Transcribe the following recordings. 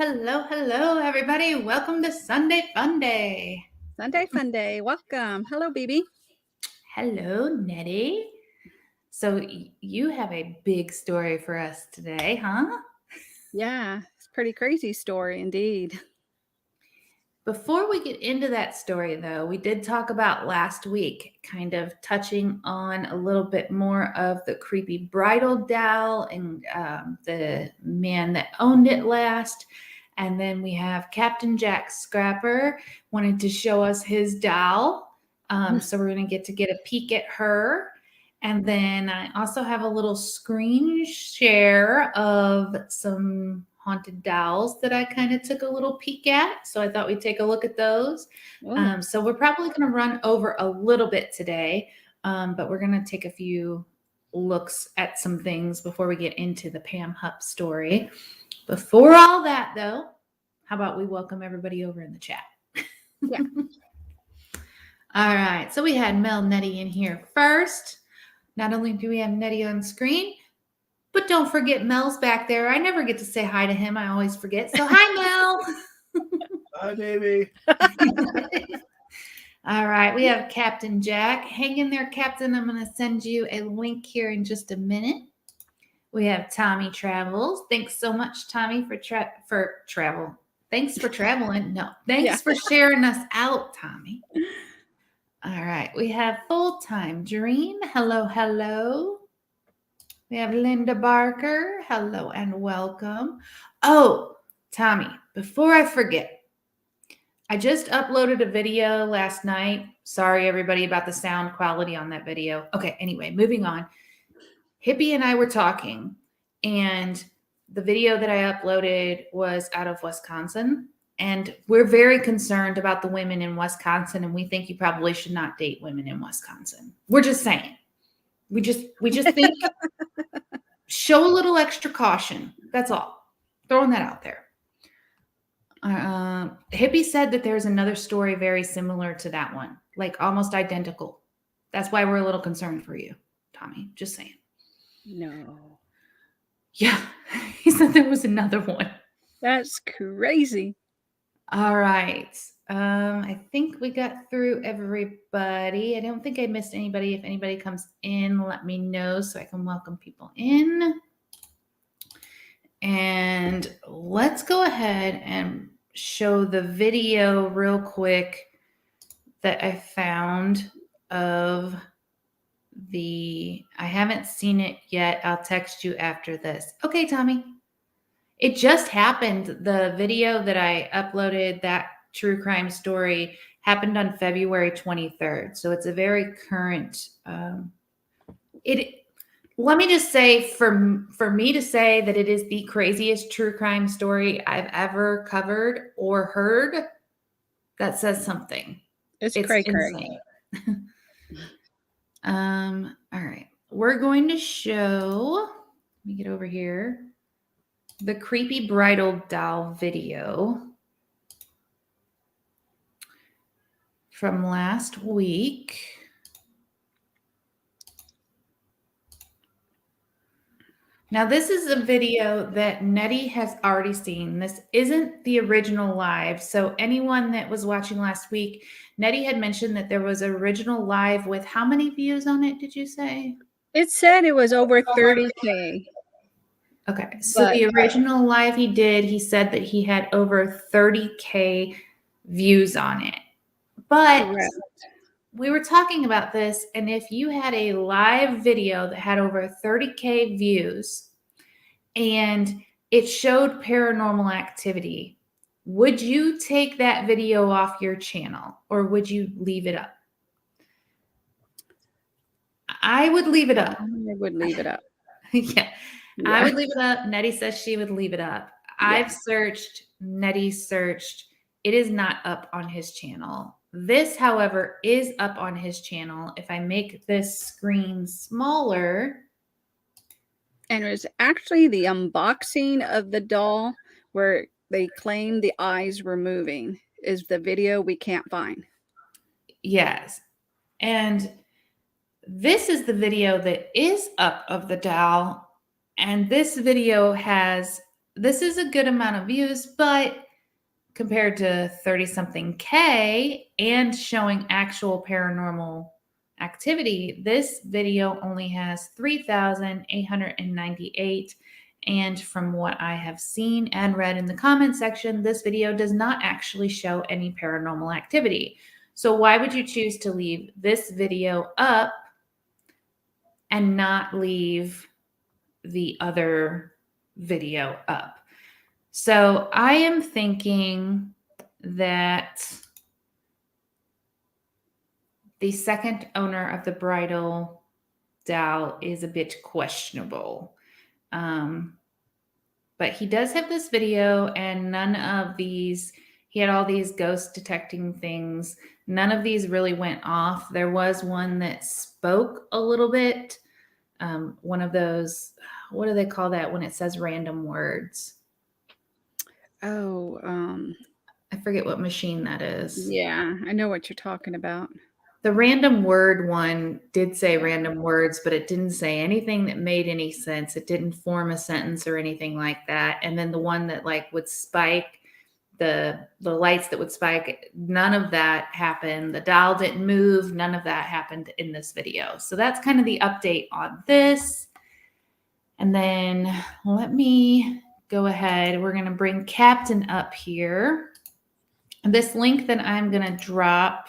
hello, everybody. Welcome to Sunday Fun Day. Sunday Fun Day. Welcome. Hello, BB. Hello, Nettie. So you have a big story for us today, huh? Yeah, it's a pretty crazy story indeed. Before we get into that story, though, we did talk about last week, kind of touching on a little bit more of the creepy bridal doll and the man that owned it last. And then we have Captain Jack Scrapper wanted to show us his doll. So we're going to get a peek at her. And then I also have a little screen share of some haunted dolls that I kind of took a little peek at. So I thought we'd take a look at those. So we're probably going to run over a little bit today, but we're going to take a few looks at some things before we get into the Pam Hup story. Before all that, though, how about we welcome everybody over in the chat? Yeah. All right. So we had MelNettie in here first. Not only do we have Nettie on screen, but don't forget Mel's back there. I never get to say hi to him. I always forget. So hi, Mel. Hi, baby. All right. We have Captain Jack. Hang in there, Captain. I'm going to send you a link here in just a minute. We have Tommy Travels. Thanks so much, Tommy, for travel. Thanks for traveling. No, thanks for sharing us out, Tommy. All right. We have Full-Time Dream. Hello, hello. We have Linda Barker. Hello and welcome. Oh, Tommy, before I forget, I just uploaded a video last night. Sorry, everybody, about the sound quality on that video. Okay, anyway, moving on. Hippie and I were talking, and the video that I uploaded was out of Wisconsin. And we're very concerned about the women in Wisconsin, and we think you probably should not date women in Wisconsin. We're just saying. We just think show a little extra caution. That's all. Throwing that out there. Hippie said that there's another story very similar to that one, like almost identical. That's why we're a little concerned for you, Tommy. Just saying. No. Yeah, he said there was another one. That's crazy. All right. I think we got through everybody. I don't think I missed anybody. If anybody comes in, let me know so I can welcome people in. And let's go ahead and show the video real quick that I found of I haven't seen it yet. I'll text you after this. Okay, Tommy. It just happened. The video that I uploaded, that true crime story, happened on February 23rd. So it's a very current, let me just say, for me to say that it is the craziest true crime story I've ever covered or heard, that says something. It's cray-cray. Insane. All right. We're going to show, let me get over here, the creepy bridal doll video from last week. Now, this is a video that Nettie has already seen. This isn't the original live. So anyone that was watching last week, Nettie had mentioned that there was an original live with how many views on it, did you say? It said it was over 30K. Okay. So the original live he did, he said that he had over 30K views on it. But Correct. We were talking about this, and if you had a live video that had over 30K views and it showed paranormal activity, would you take that video off your channel or would you leave it up? I would leave it up. I would leave it up. Yeah, I would leave it up. Nettie says she would leave it up. Yeah. I've searched, Nettie searched. It is not up on his channel. This, however, is up on his channel. If I make this screen smaller. And it was actually the unboxing of the doll where they claim the eyes were moving is the video we can't find. Yes. And this is the video that is up of the doll. And this video has this is a good amount of views, but compared to 30 something K and showing actual paranormal activity, this video only has 3,898. And from what I have seen and read in the comment section, this video does not actually show any paranormal activity. So why would you choose to leave this video up and not leave the other video up? So I am thinking that the second owner of the bridal doll is a bit questionable. But he does have this video, and none of these, he had all these ghost detecting things. None of these really went off. There was one that spoke a little bit. One of those, what do they call that when it says random words? Oh, I forget what machine that is. yeah, I know what you're talking about. The random word one did say random words, but it didn't say anything that made any sense. It didn't form a sentence or anything like that. And then the one that like would spike, the lights that would spike, none of that happened. The doll didn't move. None of that happened in this video. So that's kind of the update on this. And then let me go ahead. We're going to bring Captain up here. This link that I'm going to drop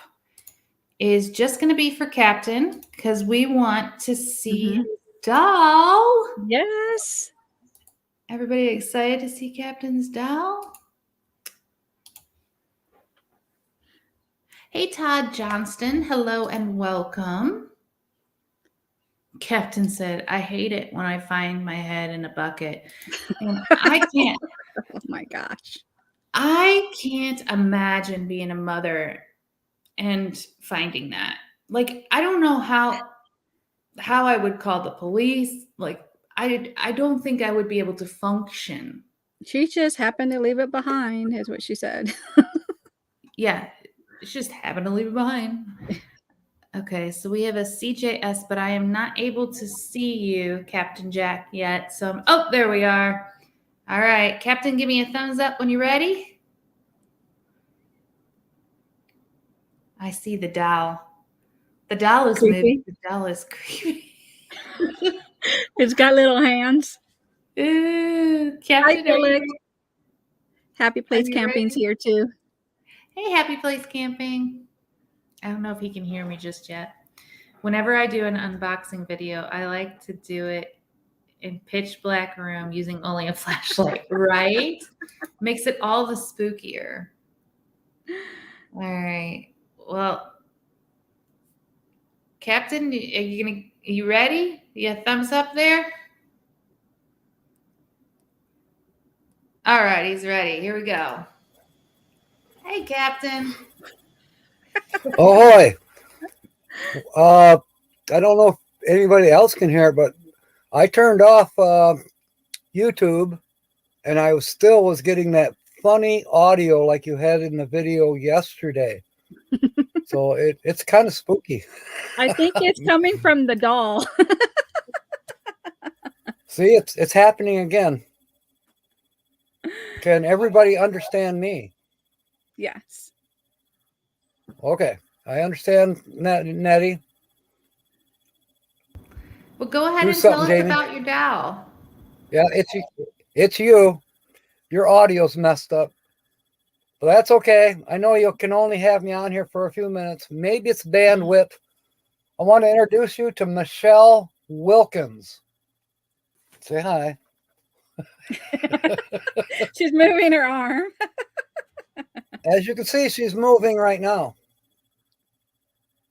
is just going to be for Captain because we want to see his doll. Yes. Everybody excited to see Captain's doll? Hey, Todd Johnston. Hello and welcome. Captain said, I hate it when I find my head in a bucket. And I can't. Oh my gosh. I can't imagine being a mother and finding that. Like, I don't know how I would call the police. Like, I don't think I would be able to function. She just happened to leave it behind, is what she said. Yeah, it's just happened to leave it behind. Okay, so we have a CJS, but I am not able to see you, Captain Jack, yet. So, oh, there we are. All right, Captain, give me a thumbs up when you're ready. I see the doll. The doll is moving. The doll is creepy. It's got little hands. Ooh, Captain, Hi, Felix. Happy Place Camping's here too. Hey, Happy Place Camping. I don't know if he can hear me just yet. Whenever I do an unboxing video, I like to do it in pitch black room using only a flashlight, right? Makes it all the spookier. All right. Well, Captain, are you ready? You got thumbs up there? All right, he's ready. Here we go. Hey, Captain. Ahoy. I don't know if anybody else can hear it, but I turned off YouTube and I was getting that funny audio like you had in the video yesterday. So it's kind of spooky. I think it's coming from the doll. See, it's happening again. Can everybody understand me? Yes. Okay. I understand, Nettie. Well, go ahead and tell us about your doll. Yeah, it's you. Your audio's messed up. But that's okay. I know you can only have me on here for a few minutes. Maybe it's bandwidth. I want to introduce you to Michelle Wilkins. Say hi. She's moving her arm. As you can see, she's moving right now.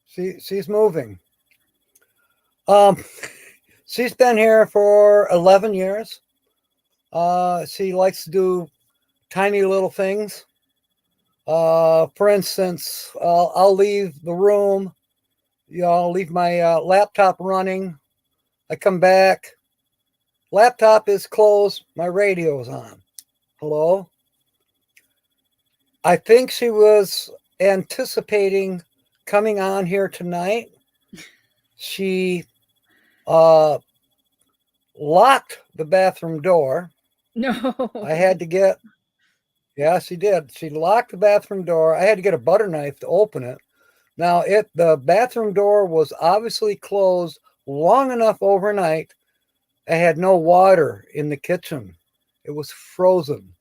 She's moving. She's been here for 11 years. She likes to do tiny little things. For instance, I'll leave the room. I'll leave my laptop running. I come back. Laptop is closed. My radio's on. Hello? I think she was anticipating coming on here tonight. She locked the bathroom door No. I had to get, yeah, she did. She locked the bathroom door. I had to get a butter knife to open it. Now, the bathroom door was obviously closed long enough overnight. I had no water in the kitchen. It was frozen.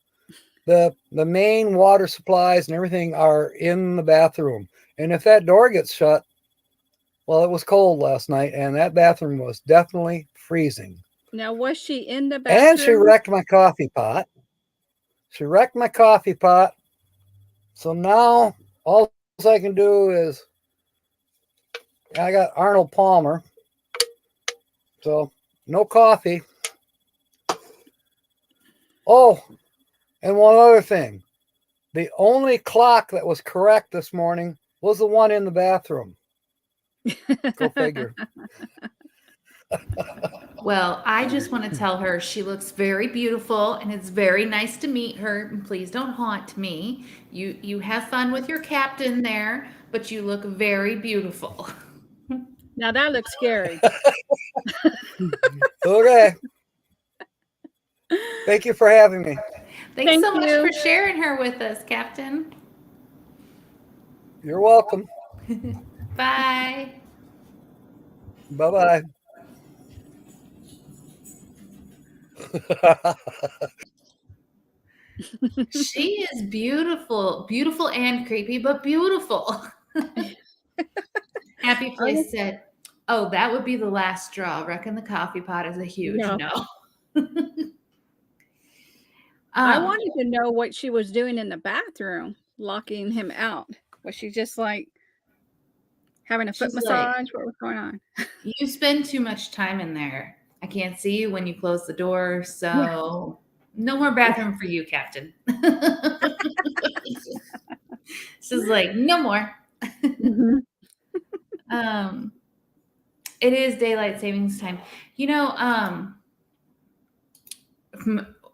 The main water supplies and everything are in the bathroom. And if that door gets shut, well, it was cold last night, and that bathroom was definitely freezing. Now, was she in the And she bathroom? wrecked my coffee pot. She wrecked my coffee pot. So now all I can do is, I got Arnold Palmer. So no coffee. Oh, and one other thing. The only clock that was correct this morning was the one in the bathroom. Go figure. Well, I just want to tell her she looks very beautiful and it's very nice to meet her. And please don't haunt me. You have fun with your captain there, but you look very beautiful. Now that looks scary. Okay. Thank you for having me. Thanks Thank so much you. for sharing her with us, Captain. You're welcome. Bye. Bye-bye. She is beautiful, beautiful and creepy, but beautiful. Happy Place said, "Oh, that would be the last straw. Reckon the coffee pot is a huge No. no." I wanted to know what she was doing in the bathroom, locking him out. Was she just like having a foot She's like, massage? What was going on? "You spend too much time in there. I can't see you when you close the door, so no more bathroom for you, Captain." She's like, "No more." Mhm. It is daylight savings time. You know,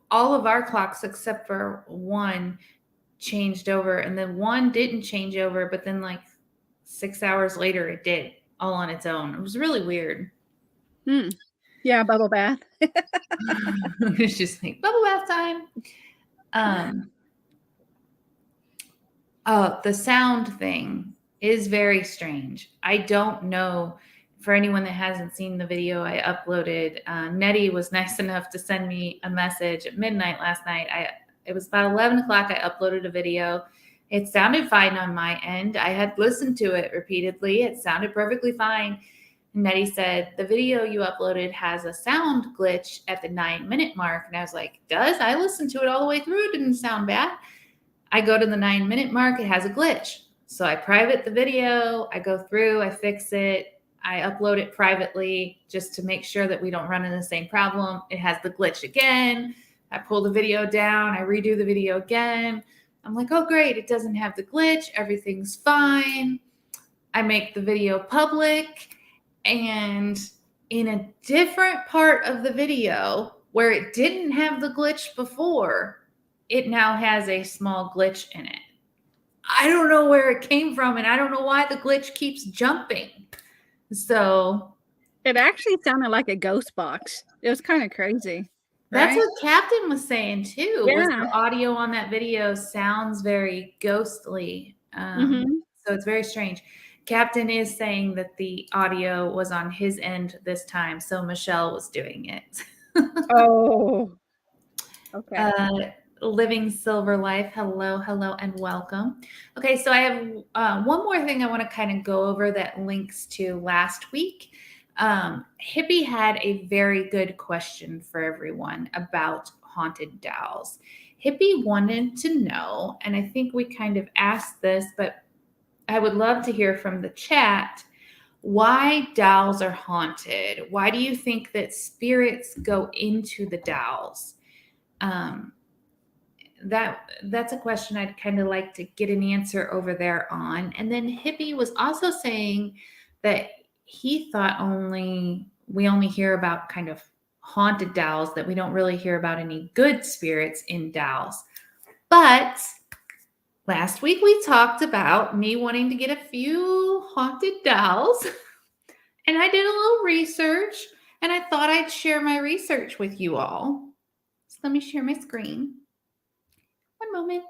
all of our clocks except for one changed over, and then one didn't change over, but then like 6 hours later it did, all on its own. It was really weird. Yeah, bubble bath. It's just like bubble bath time. Oh, the sound thing is very strange. I don't know. For anyone that hasn't seen the video I uploaded, Nettie was nice enough to send me a message at midnight last night. It was about 11 o'clock. I uploaded a video. It sounded fine on my end. I had listened to it repeatedly. It sounded perfectly fine. Nettie said, "The video you uploaded has a sound glitch at the 9-minute mark." And I was like, "Does? I listened to it all the way through. It didn't sound bad." I go to the 9-minute mark, it has a glitch. So I private the video, I go through, I fix it, I upload it privately just to make sure that we don't run into the same problem. It has the glitch again. I pull the video down, I redo the video again. I'm like, oh, great, it doesn't have the glitch, everything's fine. I make the video public, and in a different part of the video where it didn't have the glitch before, it now has a small glitch in it. I don't know where it came from, and I don't know why the glitch keeps jumping. So It actually sounded like a ghost box. It was kind of crazy. that's Right? what Captain was saying too. Was Yeah. the audio on that video sounds very ghostly. So it's very strange. Captain is saying that the audio was on his end this time, so Michelle was doing it. Oh. Okay. Living Silver Life. Hello, hello, and welcome. Okay, so I have one more thing I want to kind of go over that links to last week. Hippie had a very good question for everyone about haunted dolls. Hippie wanted to know, and I think we kind of asked this, but I would love to hear from the chat, why dolls are haunted. Why do you think that spirits go into the dolls? That's a question I'd kind of like to get an answer over there on. And then Hippie was also saying that he thought we only hear about kind of haunted dolls, that we don't really hear about any good spirits in dolls. But last week we talked about me wanting to get a few haunted dolls, and I did a little research, and I thought I'd share my research with you all. Let me share my screen. One moment.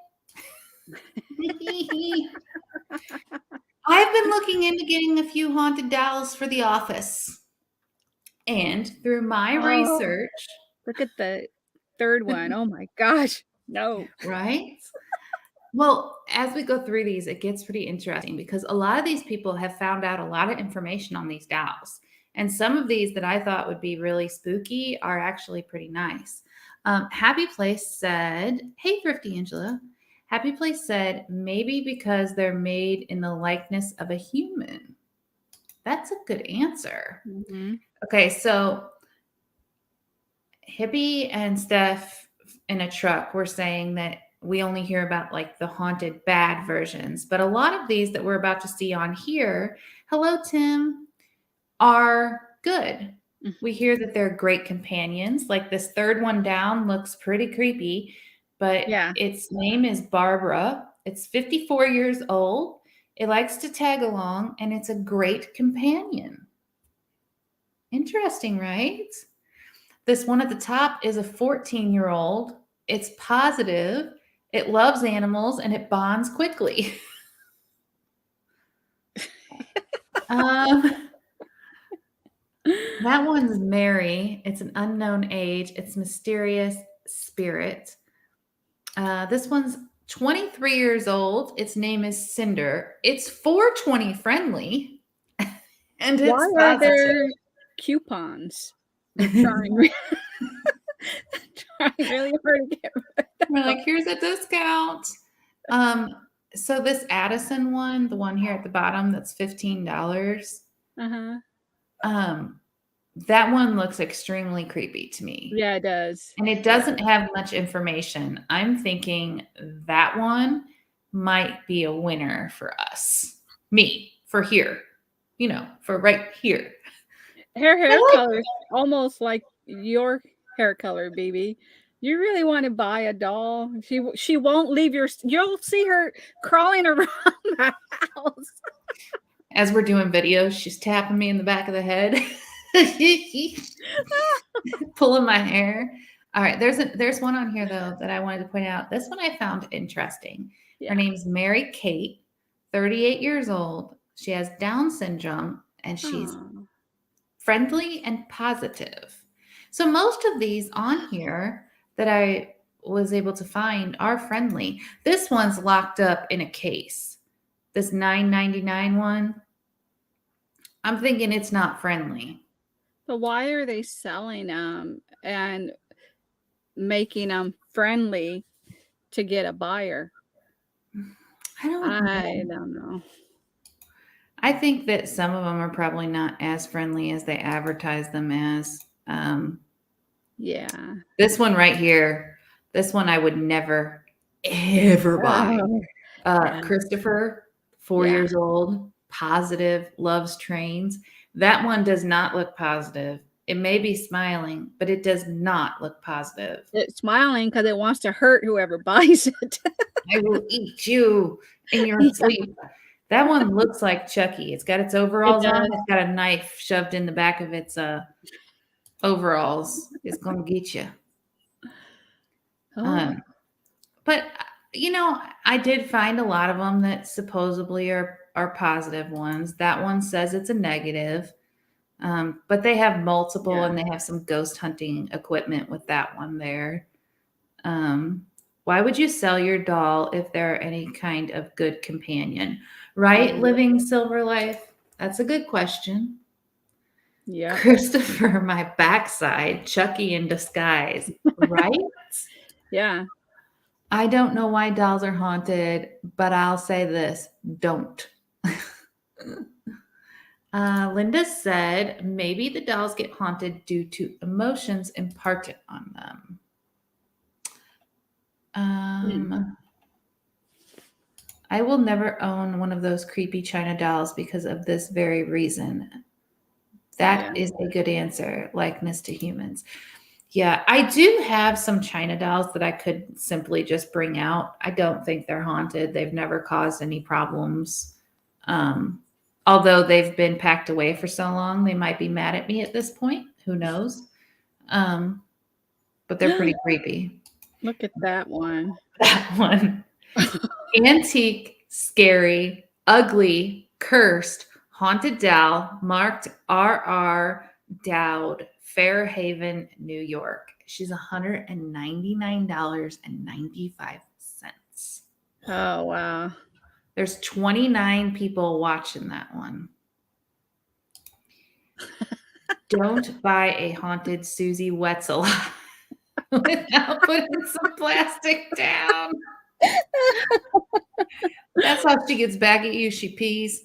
I've been looking into getting a few haunted dolls for the office. And through my research, Look at the third one. Oh my gosh. No. right? Well, as we go through these, it gets pretty interesting because a lot of these people have found out a lot of information on these dolls. And some of these that I thought would be really spooky are actually pretty nice. Happy Place said, hey, Thrifty Angela. Happy Place said, maybe because they're made in the likeness of a human. That's a good answer. Mm-hmm. Okay, so Hippie and Steph in a truck were saying that we only hear about like the haunted bad versions, but a lot of these that we're about to see on here, hello, Tim, are good. We hear that they're great companions. Like this third one down looks pretty creepy, but Yeah. its name is Barbara. It's 54 years old. It likes to tag along, and it's a great companion. Interesting, right? This one at the top is a 14-year-old. It's positive. It loves animals, and it bonds quickly. That one's Mary. It's an unknown age. It's mysterious spirit. This one's 23 years old. Its name is Cinder. It's 420 friendly. And it's Why are there coupons? They're trying really hard to get rid of. We're like, here's a discount. So this Addison one, the one here at the bottom, that's $15. That one looks extremely creepy to me. Yeah, it does. And it doesn't have much information. I'm thinking that one might be a winner for us. Me, for here. You know, for right here. Her hair color is almost like your hair color, BB. You really want to buy a doll? She won't leave you'll see her crawling around the house. As we're doing videos, she's tapping me in the back of the head. Pulling my hair. All right, there's one on here though that I wanted to point out. This one I found interesting. Yeah. Her name's Mary Kate, 38 years old. She has Down syndrome and she's friendly and positive. So most of these on here that I was able to find are friendly. This one's locked up in a case. This $9.99 one, I'm thinking it's not friendly. But why are they selling them and making them friendly to get a buyer? I don't know. I think that some of them are probably not as friendly as they advertise them as. Yeah. This one right here, this one I would never, ever buy. Yeah. Christopher, 4 years old, positive, loves trains. That one does not look positive. It may be smiling, but it does not look positive. It's smiling because it wants to hurt whoever buys it. I will eat you in your sleep. That one looks like Chucky. It's got its overalls on. It's got a knife shoved in the back of its overalls. It's going to get you. But, you know, I did find a lot of them that supposedly are positive ones. That one says it's a negative. But they have multiple and they have some ghost hunting equipment with that one there. Why would you sell your doll if they're any kind of good companion? Right? Living Silver Life? That's a good question. Yeah. Christopher, my backside, Chucky in disguise. Right? Yeah. I don't know why dolls are haunted, but I'll say this, don't. Linda said, maybe the dolls get haunted due to emotions imparted on them. I will never own one of those creepy China dolls because of this very reason. That is a good answer. Likeness to humans. Yeah, I do have some China dolls that I could simply just bring out. I don't think they're haunted. They've never caused any problems. Although they've been packed away for so long, they might be mad at me at this point. Who knows? but they're pretty creepy. Look at that one. That one. Antique, scary, ugly, cursed, haunted doll, marked RR Dowd, Fairhaven, New York. She's $199.95. Oh, wow. There's 29 people watching that one. Don't buy a haunted Susie Wetzel without putting some plastic down. That's how she gets back at you. She pees.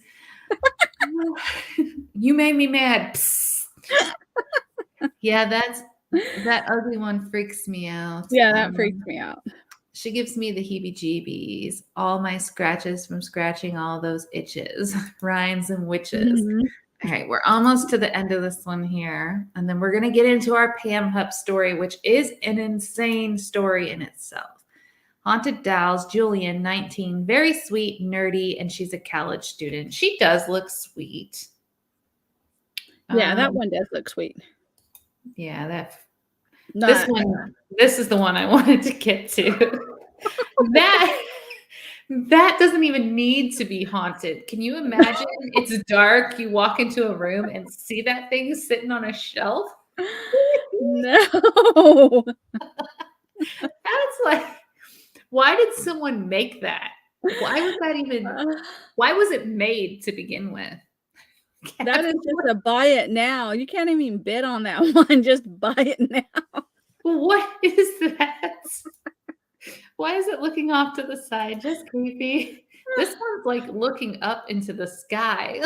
You made me mad. Psst. Yeah, that ugly one freaks me out. Yeah, that freaks me out. She gives me the heebie-jeebies. All my scratches from scratching all those itches, rhymes and witches. Mhm. All right, we're almost to the end of this one here. And then we're going to get into our Pam Hup story, which is an insane story in itself. Haunted Dolls, Julian, 19, very sweet, nerdy, and she's a college student. She does look sweet. Yeah, that one does look sweet. Yeah, Not, this is the one I wanted to get to. That doesn't even need to be haunted. Can you imagine? It's dark. You walk into a room and see that thing sitting on a shelf. no. That's like, why did someone make that? Why was it made to begin with? That is just a buy it now. You can't even bid on that one. Just buy it now. Well, what is that? Why is it looking off to the side? Just creepy. This one's like looking up into the sky.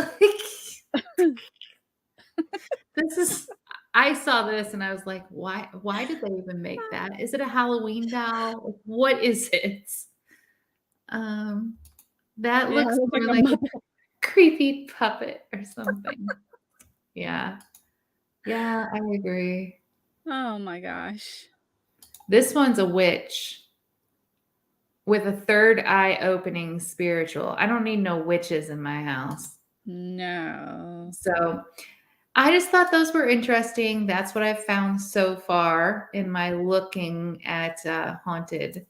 I saw this and I was like, why did they even make that? Is it a Halloween doll? What is it? That looks more like a creepy puppet or something. Yeah, I agree. Oh my gosh. This one's a witch with a third eye opening spiritual. I don't need no witches in my house. No. So I just thought those were interesting. That's what I've found so far in my looking at haunted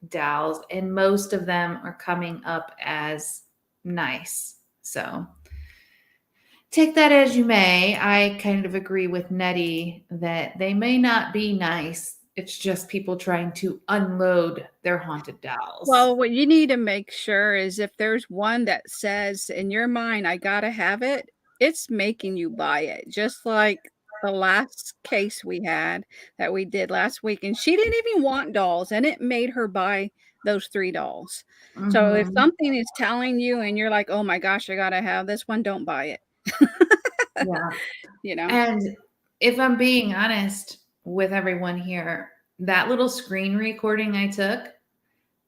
dolls. And most of them are coming up as nice. So take that as you may. I kind of agree with Nettie that they may not be nice. It's just people trying to unload their haunted dolls. Well, what you need to make sure is if there's one that says in your mind, I gotta have it, it's making you buy it. Just like the last case we had that we did last week. And she didn't even want dolls, and it made her buy those 3 dolls. So if something is telling you and you're like, oh my gosh, I gotta have this one, don't buy it. Yeah. You know? And if I'm being honest with everyone here, that little screen recording I took,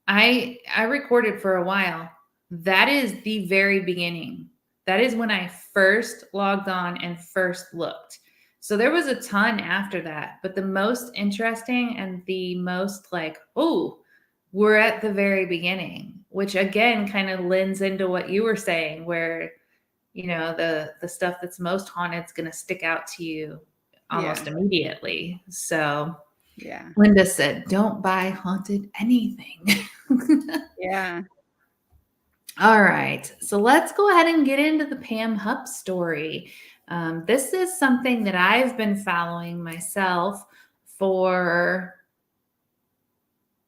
I recorded for a while. That is the very beginning. That is when I first logged on and first looked. So there was a ton after that, but the most interesting and the most like, oh, we're at the very beginning, which again kind of lends into what you were saying, where you know the stuff that's most haunted is going to stick out to you almost immediately. So yeah, Linda said, don't buy haunted anything. Yeah. All right, so let's go ahead and get into the Pam Hup story. This is something that I've been following myself for,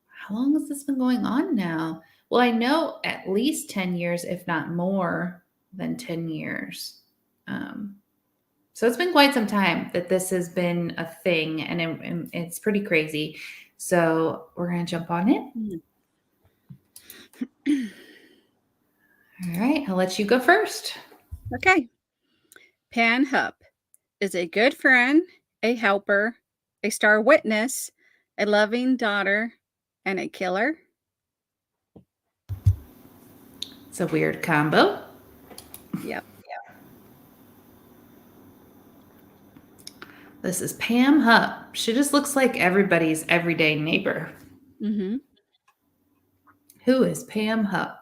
how long has this been going on now? Well, I know at least 10 years, if not more than 10 years. So it's been quite some time that this has been a thing, and it's pretty crazy. So we're going to jump on it. All right, I'll let you go first. Okay. Pam Hup is a good friend, a helper, a star witness, a loving daughter, and a killer. It's a weird combo. Yep. This is Pam Hup. She just looks like everybody's everyday neighbor. Mm-hmm. Who is Pam Hup?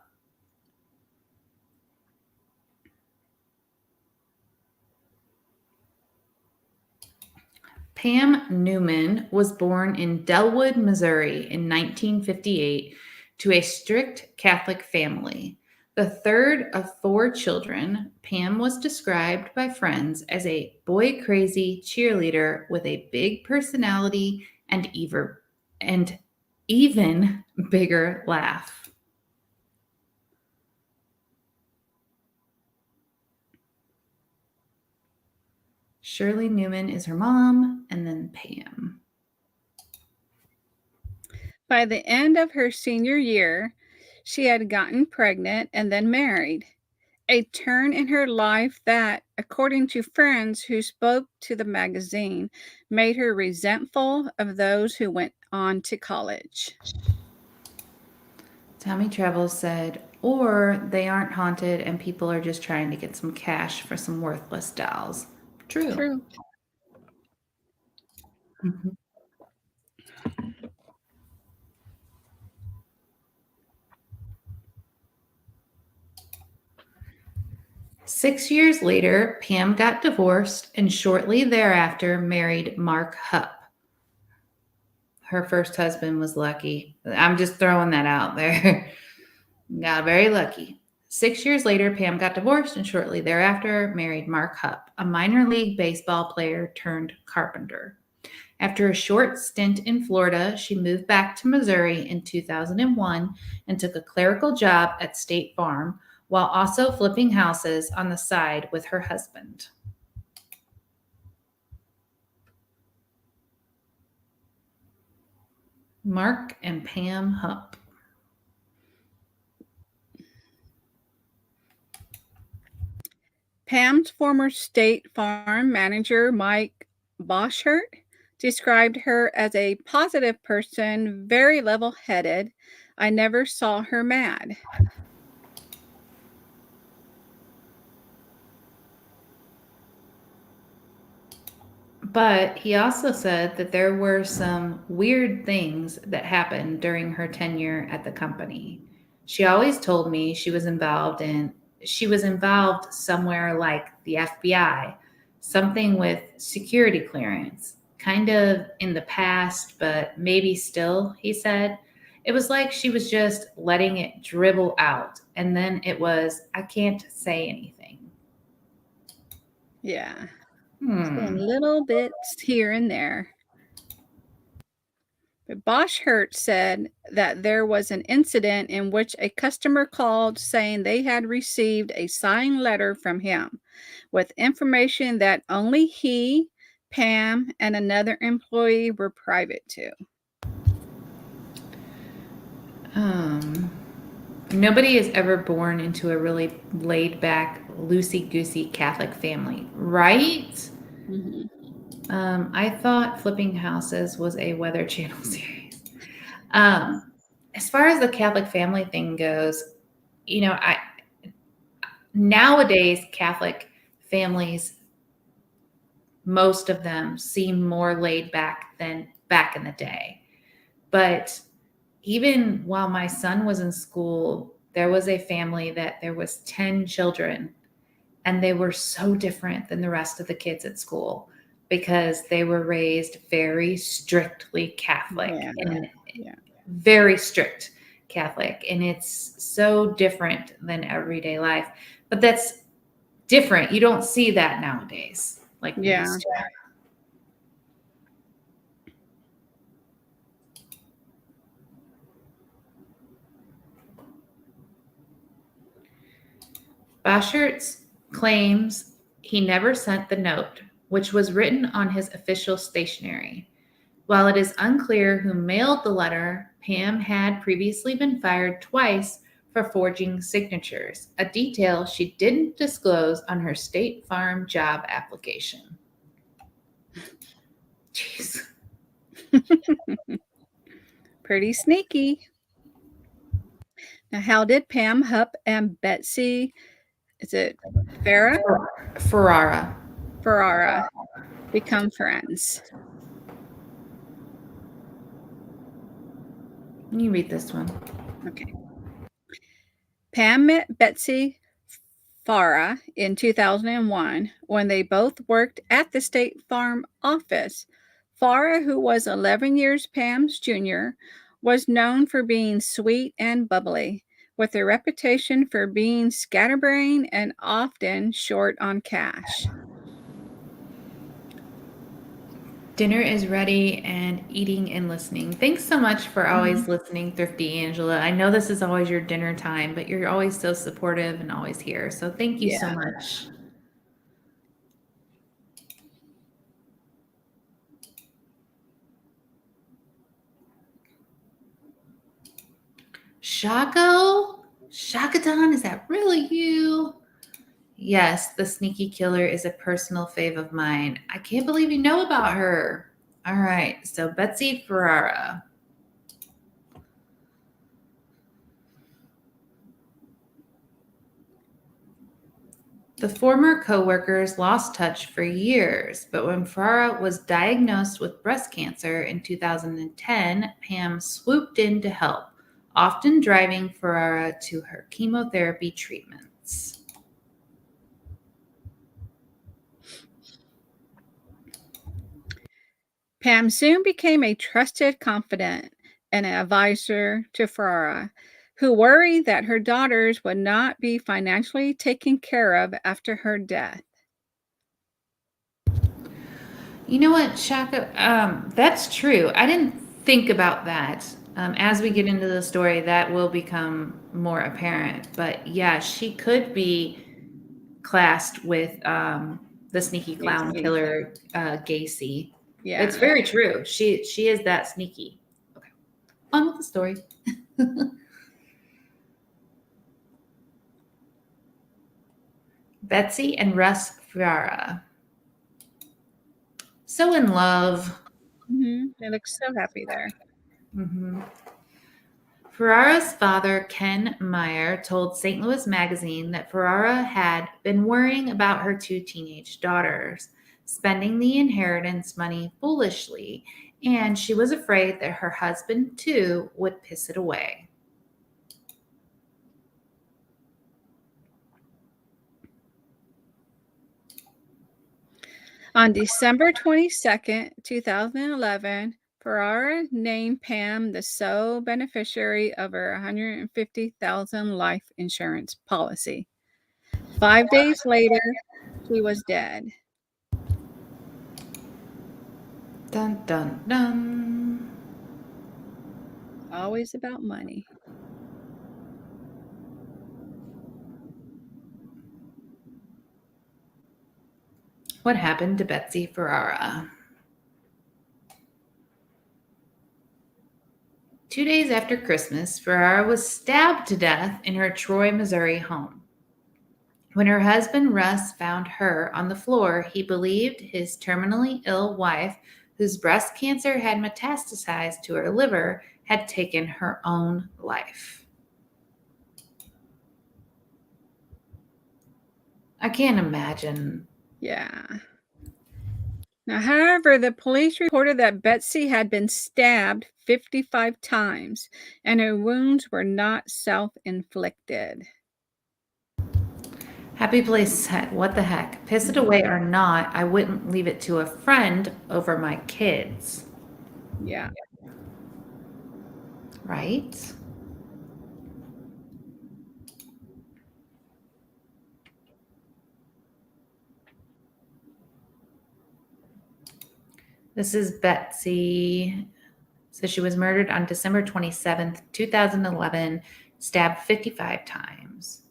Pam Newman was born in Delwood, Missouri in 1958 to a strict Catholic family. The third of 4 children, Pam was described by friends as a boy-crazy cheerleader with a big personality and even bigger laugh. Shirley Newman is her mom, and then Pam. By the end of her senior year, she had gotten pregnant and then married. A turn in her life that, according to friends who spoke to the magazine, made her resentful of those who went on to college. Tommy Travels said, or they aren't haunted and people are just trying to get some cash for some worthless dolls. True. True. Mhm. Six years later, Pam got divorced and shortly thereafter married Mark Hupp. Her first husband was lucky. I'm just throwing that out there. Got very lucky. 6 years later, Pam got divorced and shortly thereafter married Mark Hupp, a minor league baseball player turned carpenter. After a short stint in Florida, she moved back to Missouri in 2001 and took a clerical job at State Farm while also flipping houses on the side with her husband. Mark and Pam Hupp. Pam's former State Farm manager, Mike Boschert, described her as a positive person, very level-headed. I never saw her mad. But he also said that there were some weird things that happened during her tenure at the company. She always told me she was involved somewhere like the FBI, something with security clearance, kind of in the past, but maybe still, he said. It was like she was just letting it dribble out. And then it was, I can't say anything. Yeah. Saying little bits here and there. But Boschert said that there was an incident in which a customer called saying they had received a signed letter from him with information that only he, Pam, and another employee were private to. Nobody is ever born into a really laid back, loosey-goosey Catholic family, right? Mm-hmm. I thought Flipping Houses was a Weather Channel series. As far as the Catholic family thing goes, nowadays Catholic families, most of them seem more laid back than back in the day. But even while my son was in school, there was a family that there was 10 children, and they were so different than the rest of the kids at school because they were raised very strictly Catholic and very strict Catholic. And it's so different than everyday life. But that's different. You don't see that nowadays like we used to. Boschert claims he never sent the note, which was written on his official stationery. While it is unclear who mailed the letter, Pam had previously been fired twice for forging signatures, a detail she didn't disclose on her State Farm job application. Jeez. Pretty sneaky. Now, how did Pam Hup and Betsy, is it Ferrara become friends? You read this one. Okay. Pam met Betsy Ferrara in 2001 when they both worked at the State Farm office. Ferrara, who was 11 years Pam's junior, was known for being sweet and bubbly, with a reputation for being scatterbrained and often short on cash. Dinner is ready and eating and listening. Thanks so much for always listening, Thrifty Angela. I know this is always your dinner time, but you're always so supportive and always here. So thank you so much. Shakadon, is that really you? Yes, the sneaky killer is a personal fave of mine. I can't believe you know about her. All right, so Betsy Ferrara. The former co-workers lost touch for years, but when Ferrara was diagnosed with breast cancer in 2010, Pam swooped in to help, often driving Ferrara to her chemotherapy treatments. Pam soon became a trusted confidant and an advisor to Ferrara, who worried that her daughters would not be financially taken care of after her death. You know what, Shaka? That's true. I didn't think about that. As we get into the story, that will become more apparent. But yeah, she could be classed with the sneaky clown Gacy. killer, Gacy. Yeah. It's very true. She is that sneaky. Okay, on with the story. Betsy and Russ Ferrara. So in love. They look so happy there. Ferrara's father, Ken Meyer, told St. Louis Magazine that Ferrara had been worrying about her two teenage daughters, spending the inheritance money foolishly, and she was afraid that her husband, too, would piss it away. On December 22nd, 2011, Ferrara named Pam the sole beneficiary of her $150,000 life insurance policy. 5 days later, she was dead. Dun, dun, dun. Always about money. What happened to Betsy Ferrara? 2 days after Christmas, Ferrara was stabbed to death in her Troy, Missouri home. When her husband, Russ, found her on the floor, he believed his terminally ill wife, whose breast cancer had metastasized to her liver, had taken her own life. I can't imagine. Yeah. Now, however, the police reported that Betsy had been stabbed 55 times and her wounds were not self-inflicted. Happy Place said, what the heck? Piss it away or not, I wouldn't leave it to a friend over my kids. Yeah. Right? This is Betsy. So she was murdered on December 27th, 2011, stabbed 55 times.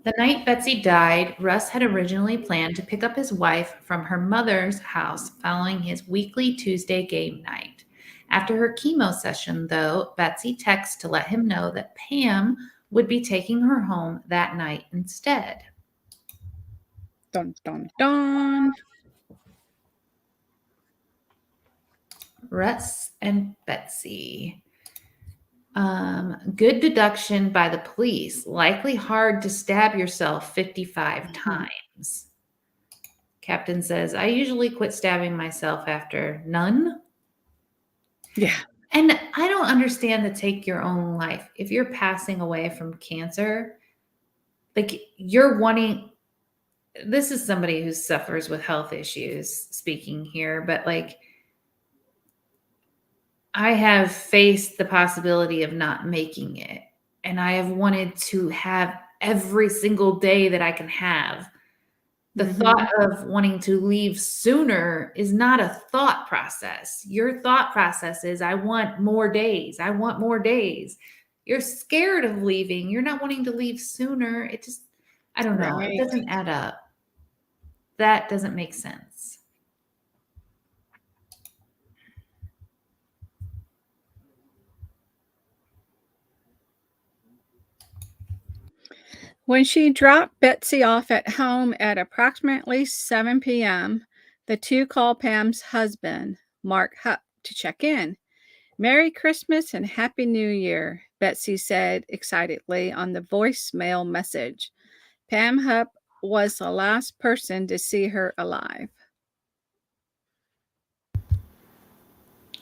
The night Betsy died, Russ had originally planned to pick up his wife from her mother's house following his weekly Tuesday game night. After her chemo session, though, Betsy texted to let him know that Pam would be taking her home that night instead. Dun, dun, dun. Russ and Betsy. Good deduction by the police. Likely hard to stab yourself 55 times. Captain says, I usually quit stabbing myself after none. Yeah. And I don't understand the take your own life. If you're passing away from cancer, like you're wanting, this is somebody who suffers with health issues speaking here, but like I have faced the possibility of not making it. And I have wanted to have every single day that I can have. The thought of wanting to leave sooner is not a thought process. Your thought process is, I want more days. I want more days. You're scared of leaving. You're not wanting to leave sooner. It just, I don't know. Right. It doesn't add up. That doesn't make sense. When she dropped Betsy off at home at approximately 7 p.m., the two called Pam's husband, Mark Hupp, to check in. "Merry Christmas and Happy New Year," Betsy said excitedly on the voicemail message. Pam Hup was the last person to see her alive.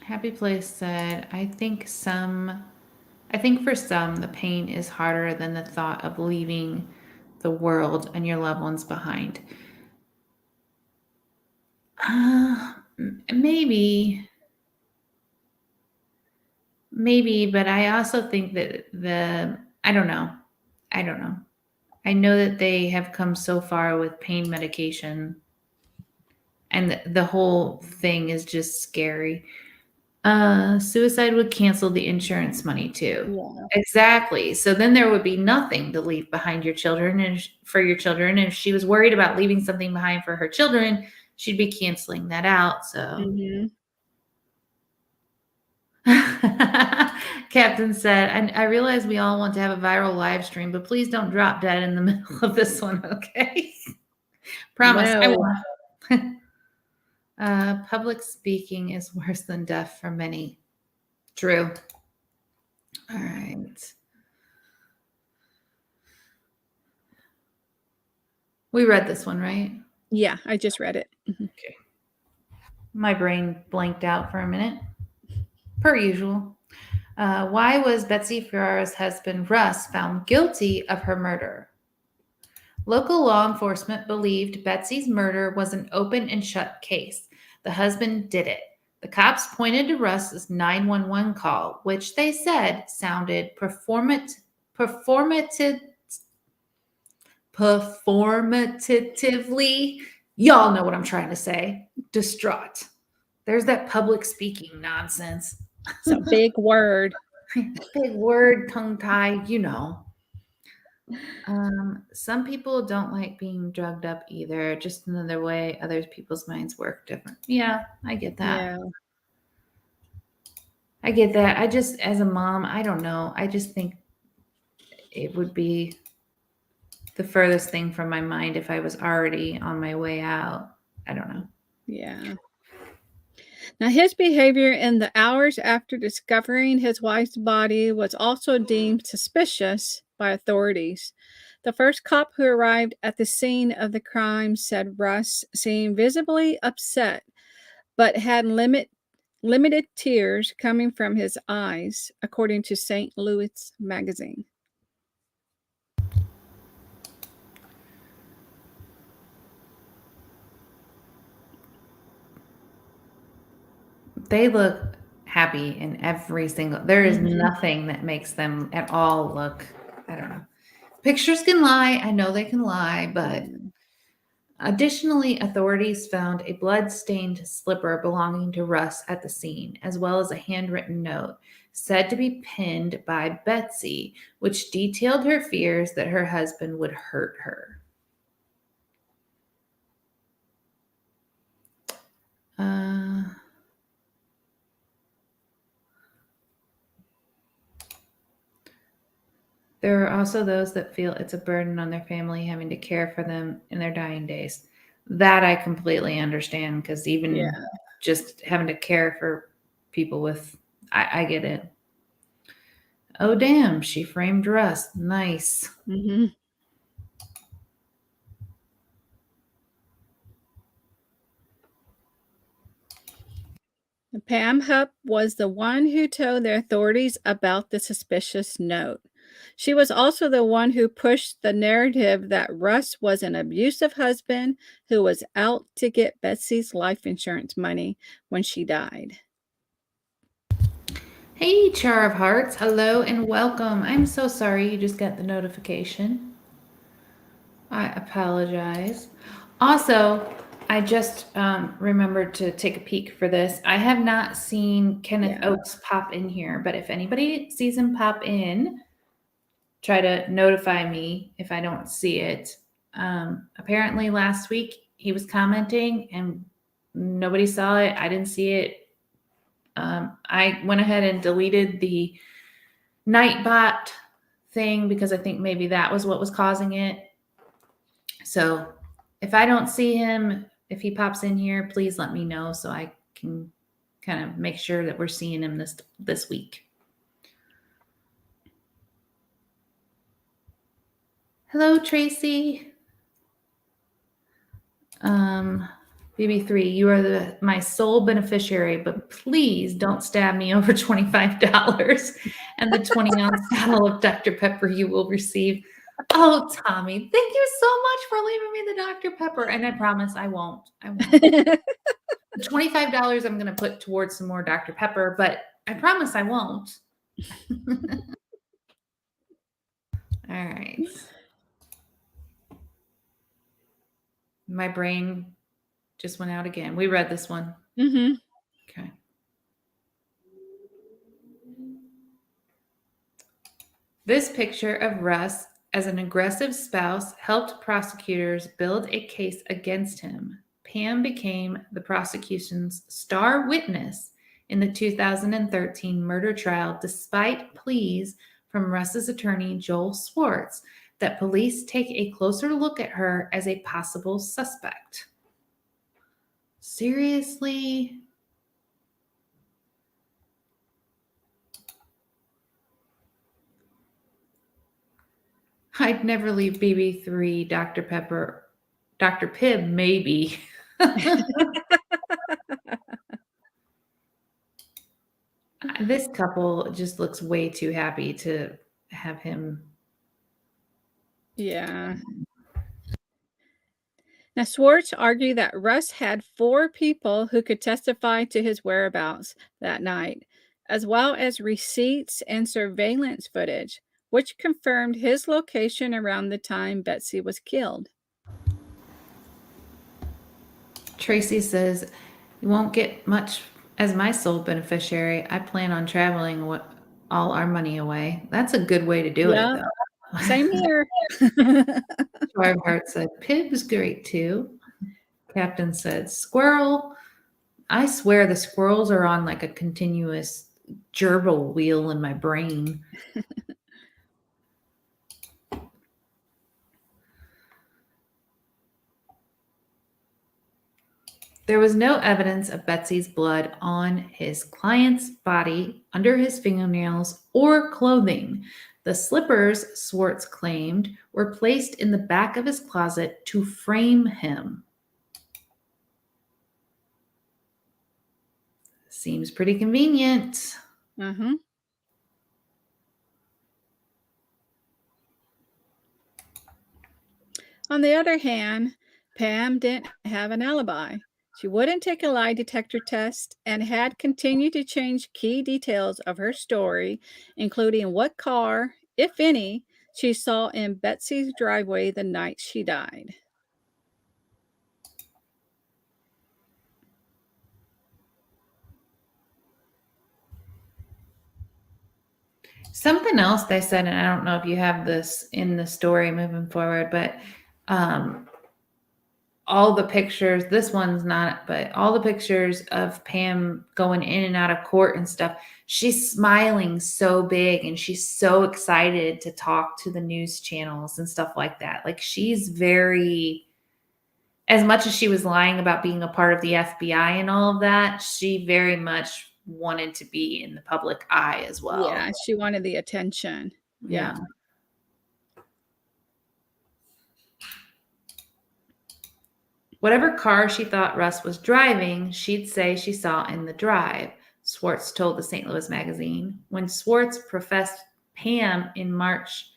Happy Place said, I think for some, the pain is harder than the thought of leaving the world and your loved ones behind. Maybe, but I also think that I don't know. I know that they have come so far with pain medication, and the whole thing is just scary. Suicide would cancel the insurance money too. Yeah. Exactly. So then there would be nothing to leave behind your children and for your children. And if she was worried about leaving something behind for her children, she'd be canceling that out. So Captain said, I realize we all want to have a viral live stream, but please don't drop dead in the middle of this one, okay? Promise. I No. won't. Public speaking is worse than death for many. True. All right. We read this one, right? Yeah, I just read it. Okay. My brain blanked out for a minute, per usual. Why was Betsy Ferrara's husband, Russ, found guilty of her murder? Local law enforcement believed Betsy's murder was an open and shut case. The husband did it. The cops pointed to Russ's 911 call, which they said sounded performatively, y'all know what I'm trying to say, distraught. There's that public speaking nonsense. It's a big word. Big word, tongue tied, you know. Some people don't like being drugged up either. Just another way other people's minds work different. Yeah, I get that. Yeah. I get that. I just, as a mom, I don't know. I just think it would be the furthest thing from my mind if I was already on my way out. I don't know. Yeah. Now, his behavior in the hours after discovering his wife's body was also deemed suspicious by authorities. The first cop who arrived at the scene of the crime said Russ seemed visibly upset, but had limited tears coming from his eyes, according to St. Louis Magazine. They look happy in every single, there is nothing that makes them at all look, I don't know. Pictures can lie. I know they can lie, but additionally, authorities found a blood-stained slipper belonging to Russ at the scene, as well as a handwritten note said to be penned by Betsy, which detailed her fears that her husband would hurt her. There are also those that feel it's a burden on their family having to care for them in their dying days. That I completely understand, because even just having to care for people with, I get it. Oh, damn, she framed Russ. Nice. Pam Hup was the one who told the authorities about the suspicious note. She was also the one who pushed the narrative that Russ was an abusive husband who was out to get Betsy's life insurance money when she died. Hey, Char of Hearts. Hello and welcome. I'm so sorry you just got the notification. I apologize. Also, I just remembered to take a peek for this. I have not seen Kenneth Oakes pop in here, but if anybody sees him pop in, try to notify me if I don't see it. Apparently last week he was commenting and nobody saw it. I didn't see it. I went ahead and deleted the Nightbot thing because I think maybe that was what was causing it. So if I don't see him, if he pops in here, please let me know so I can kind of make sure that we're seeing him this week. Hello, Tracy. BB3, you are my sole beneficiary, but please don't stab me over $25 and the 20-ounce bottle of Dr. Pepper you will receive. Oh, Tommy, thank you so much for leaving me the Dr. Pepper. And I promise I won't. The $25 I'm going to put towards some more Dr. Pepper, but I promise I won't. All right. My brain just went out again. We read this one. Mm-hmm. Okay. This picture of Russ as an aggressive spouse helped prosecutors build a case against him. Pam became the prosecution's star witness in the 2013 murder trial, despite pleas from Russ's attorney, Joel Swartz, that police take a closer look at her as a possible suspect. Seriously? I'd never leave BB3, Dr. Pepper, Dr. Pibb, maybe. This couple just looks way too happy to have him. Yeah. Now, Swartz argued that Russ had 4 people who could testify to his whereabouts that night, as well as receipts and surveillance footage, which confirmed his location around the time Betsy was killed. Tracy says, "You won't get much as my sole beneficiary. I plan on traveling all our money away." That's a good way to do it, though. Same here. Heart said, "Pib's great too." Captain said, "Squirrel." I swear the squirrels are on like a continuous gerbil wheel in my brain. There was no evidence of Betsy's blood on his client's body, under his fingernails, or clothing. The slippers, Swartz claimed, were placed in the back of his closet to frame him. Seems pretty convenient. Mm-hmm. On the other hand, Pam didn't have an alibi. She wouldn't take a lie detector test and had continued to change key details of her story, including what car, if any, she saw in Betsy's driveway the night she died. Something else they said, and I don't know if you have this in the story moving forward, but all the pictures, this one's not, but all the pictures of Pam going in and out of court and stuff, she's smiling so big and she's so excited to talk to the news channels and stuff like that. Like she's very, as much as she was lying about being a part of the FBI and all of that, she very much wanted to be in the public eye as well. Yeah, she wanted the attention. Yeah. Whatever car she thought Russ was driving, she'd say she saw in the drive, Swartz told the St. Louis Magazine. When Swartz professed Pam in March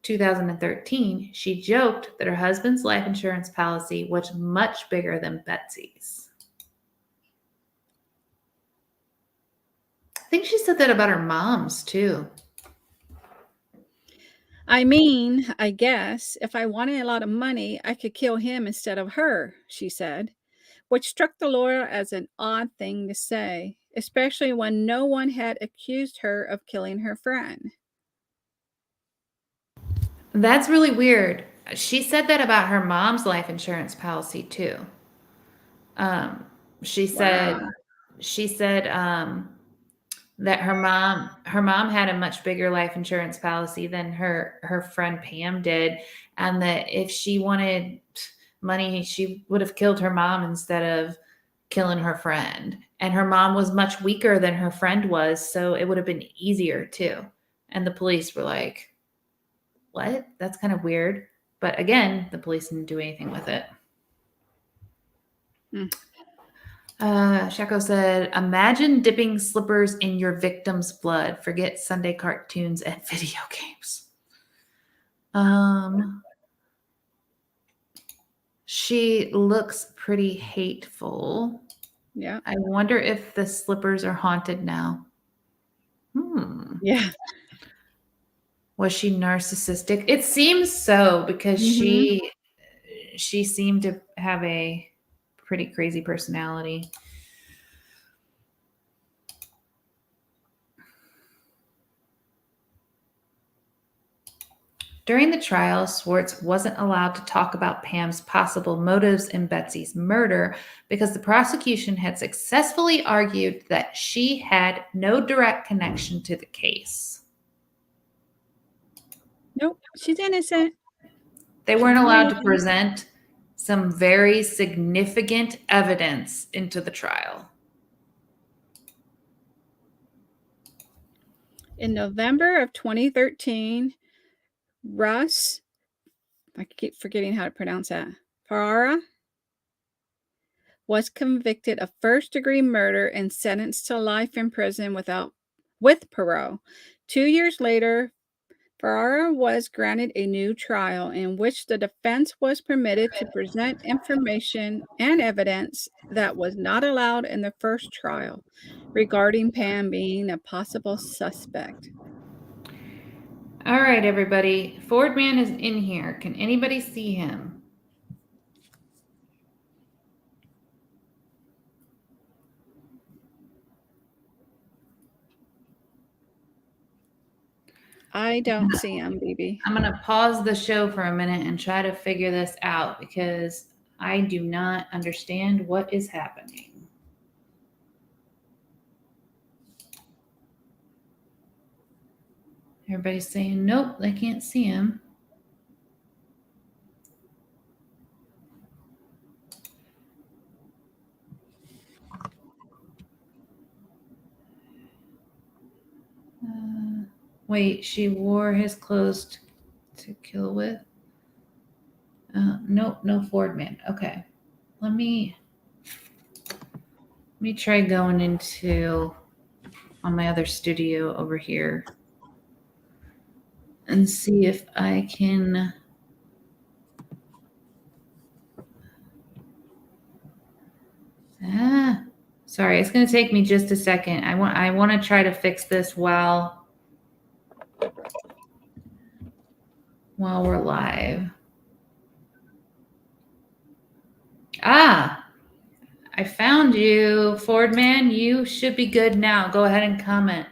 2013, she joked that her husband's life insurance policy was much bigger than Betsy's. I think she said that about her mom's too. I mean, I guess if I wanted a lot of money, I could kill him instead of her, she said, which struck the lawyer as an odd thing to say, especially when no one had accused her of killing her friend. That's really weird. She said that about her mom's life insurance policy too. She said that her mom had a much bigger life insurance policy than her friend Pam did, and that if she wanted money, she would have killed her mom instead of killing her friend. And her mom was much weaker than her friend was, so it would have been easier too. And the police were like, what? That's kind of weird. But again, the police didn't do anything with it. Shako said, imagine dipping slippers in your victim's blood. Forget Sunday cartoons and video games. She looks pretty hateful. Yeah. I wonder if the slippers are haunted now. Yeah. Was she narcissistic? It seems so, because she seemed to have a pretty crazy personality. During the trial, Swartz wasn't allowed to talk about Pam's possible motives in Betsy's murder because the prosecution had successfully argued that she had no direct connection to the case. Nope, she's innocent. They weren't allowed to present some very significant evidence into the trial. In November of 2013, Russ, I keep forgetting how to pronounce that, Ferrara, was convicted of first-degree murder and sentenced to life in prison with parole. 2 years later, Ferrara was granted a new trial in which the defense was permitted to present information and evidence that was not allowed in the first trial regarding Pam being a possible suspect. All right, everybody. Ford Man is in here. Can anybody see him? I don't see him, baby. I'm going to pause the show for a minute and try to figure this out because I do not understand what is happening. Everybody's saying, nope, they can't see him. Wait, she wore his clothes to kill with? Nope, no Ford Man. Okay. Let me try going into on my other studio over here and see if I can sorry, it's going to take me just a second. I want to try to fix this while we're live. I found you, Ford Man. You should be good now. Go ahead and comment.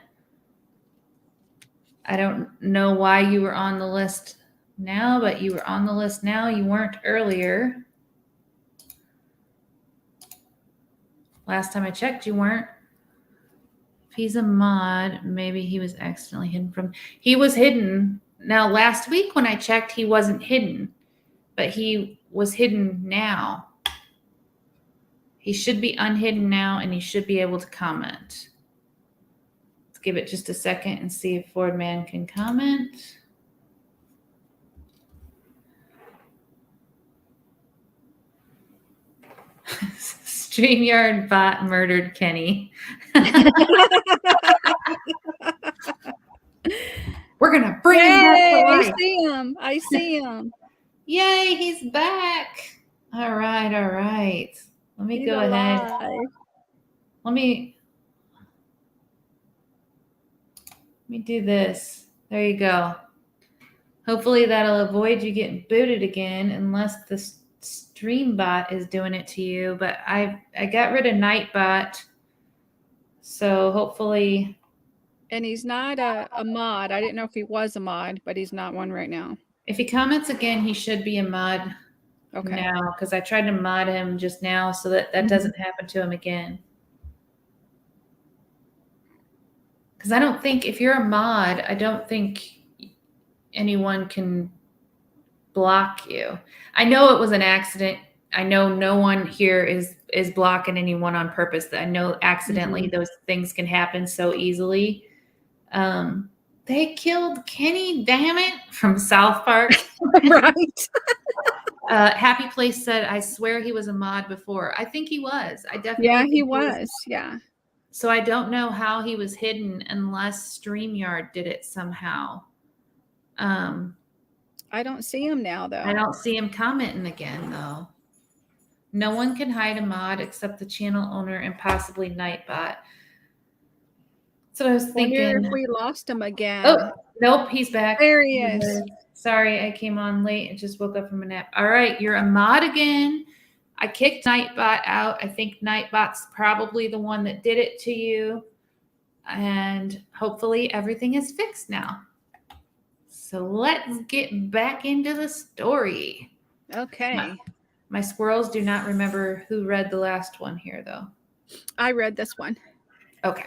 I don't know why you were on the list now, but you were on the list now. You weren't earlier. Last time I checked, you weren't. If he's a mod, maybe he was accidentally hidden from. He was hidden. Now, last week when I checked, he wasn't hidden, but he was hidden now. He should be unhidden now, and he should be able to comment. Let's give it just a second and see if Ford Man can comment. StreamYard bot murdered Kenny. We're going to bring him back to Yay, I life. see him. I see him. Yay, he's back. All right, all right. Let me He's go ahead. alive. Let me do this. There you go. Hopefully that'll avoid you getting booted again, unless the stream bot is doing it to you. But I got rid of Nightbot, so hopefully. And he's not a mod. I didn't know if he was a mod, but he's not one right now. If he comments again, he should be a mod now, because I tried to mod him just now so that doesn't happen to him again. Because I don't think, if you're a mod, I don't think anyone can block you. I know it was an accident. I know no one here is blocking anyone on purpose. I know accidentally those things can happen so easily. They killed Kenny, damn it, from South Park. Right. Happy Place said, I swear he was a mod before. I think he was. I definitely Yeah, think he was. Yeah. So I don't know how he was hidden unless StreamYard did it somehow. I don't see him now, though. I don't see him commenting again, though. No one can hide a mod except the channel owner and possibly Nightbot. So I was thinking. Wonder if we lost him again. Oh, nope, he's back. There he is. Sorry, I came on late and just woke up from a nap. All right, you're a mod again. I kicked Nightbot out. I think Nightbot's probably the one that did it to you. And hopefully everything is fixed now. So let's get back into the story. Okay. My squirrels do not remember who read the last one here, though. I read this one. Okay.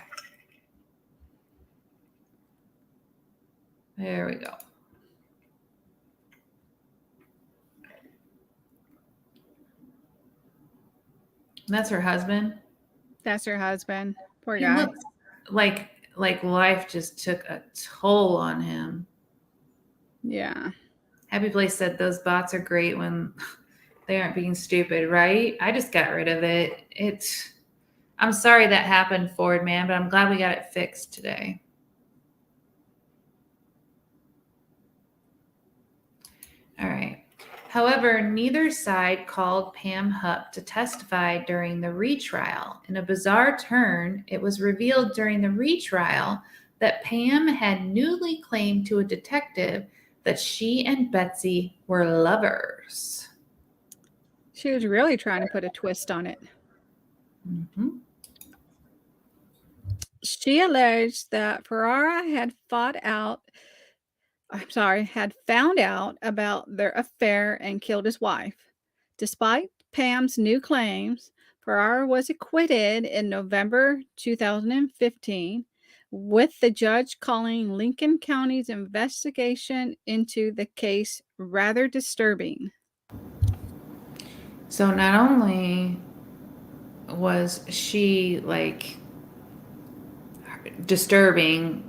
There we go. That's her husband. That's her husband. Poor He guy. looks like life just took a toll on him. Yeah. Happy Place said those bots are great when they aren't being stupid, right? I just got rid of it. I'm sorry that happened, Ford man, but I'm glad we got it fixed today. All right. However, neither side called Pam Hup to testify during the retrial. In a bizarre turn, it was revealed during the retrial that Pam had newly claimed to a detective that she and Betsy were lovers. She was really trying to put a twist on it. Mm-hmm. She alleged that Ferrara had found out about their affair and killed his wife. Despite Pam's new claims, Ferrara was acquitted in November 2015, with the judge calling Lincoln County's investigation into the case rather disturbing. So not only was she disturbing,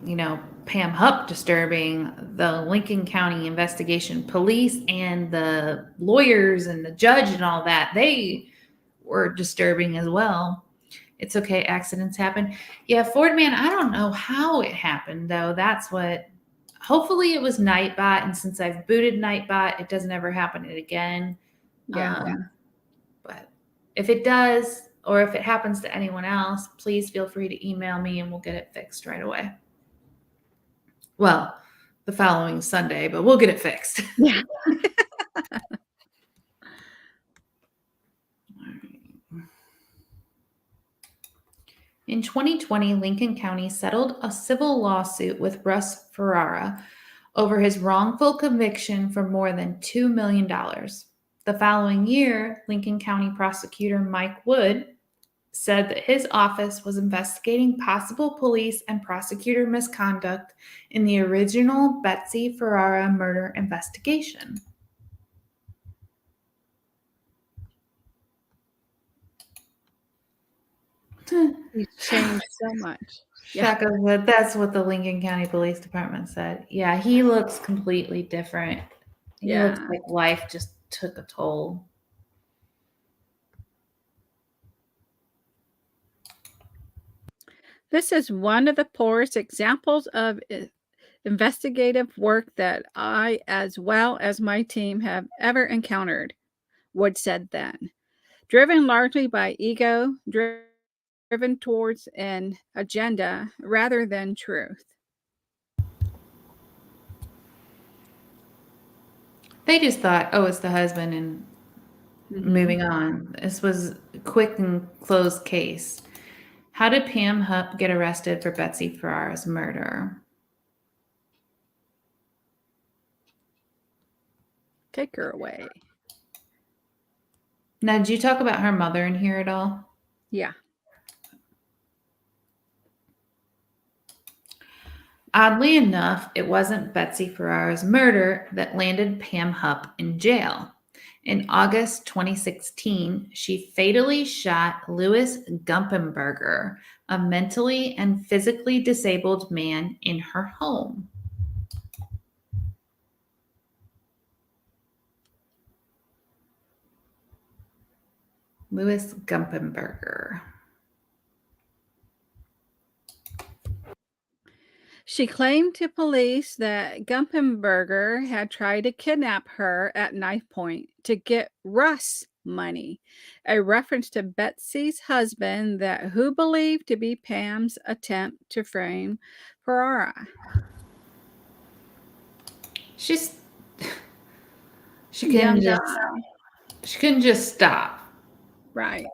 Pam Hup disturbing, the Lincoln County investigation police and the lawyers and the judge and all that, they were disturbing as well. It's okay, accidents happen. Yeah, Ford man, I don't know how it happened though. Hopefully it was Nightbot, and since I've booted Nightbot, it doesn't ever happen again. Yeah. But if it does, or if it happens to anyone else, please feel free to email me and we'll get it fixed right away. Well, the following Sunday, but we'll get it fixed. Yeah. In 2020, Lincoln County settled a civil lawsuit with Russ Ferrara over his wrongful conviction for more than $2 million. The following year, Lincoln County prosecutor Mike Wood said that his office was investigating possible police and prosecutor misconduct in the original Betsy Ferrara murder investigation. He's changed so much. Shaka said that's what the Lincoln County Police Department said. Yeah, he looks completely different. He looks like life just took a toll. This is one of the poorest examples of investigative work that I, as well as my team, have ever encountered, Wood said then. Driven largely by ego, driven towards an agenda rather than truth. They just thought, oh, it's the husband and moving on. This was a quick and closed case. How did Pam Hupp get arrested for Betsy Ferrara's murder? Take her away. Now, did you talk about her mother in here at all? Yeah. Oddly enough, it wasn't Betsy Ferrara's murder that landed Pam Hupp in jail. In August 2016, she fatally shot Louis Gumpenberger, a mentally and physically disabled man, in her home. Louis Gumpenberger. She claimed to police that Gumpenberger had tried to kidnap her at knife point to get Russ money, a reference to Betsy's husband that who believed to be Pam's attempt to frame Ferrara. She couldn't just stop. Right.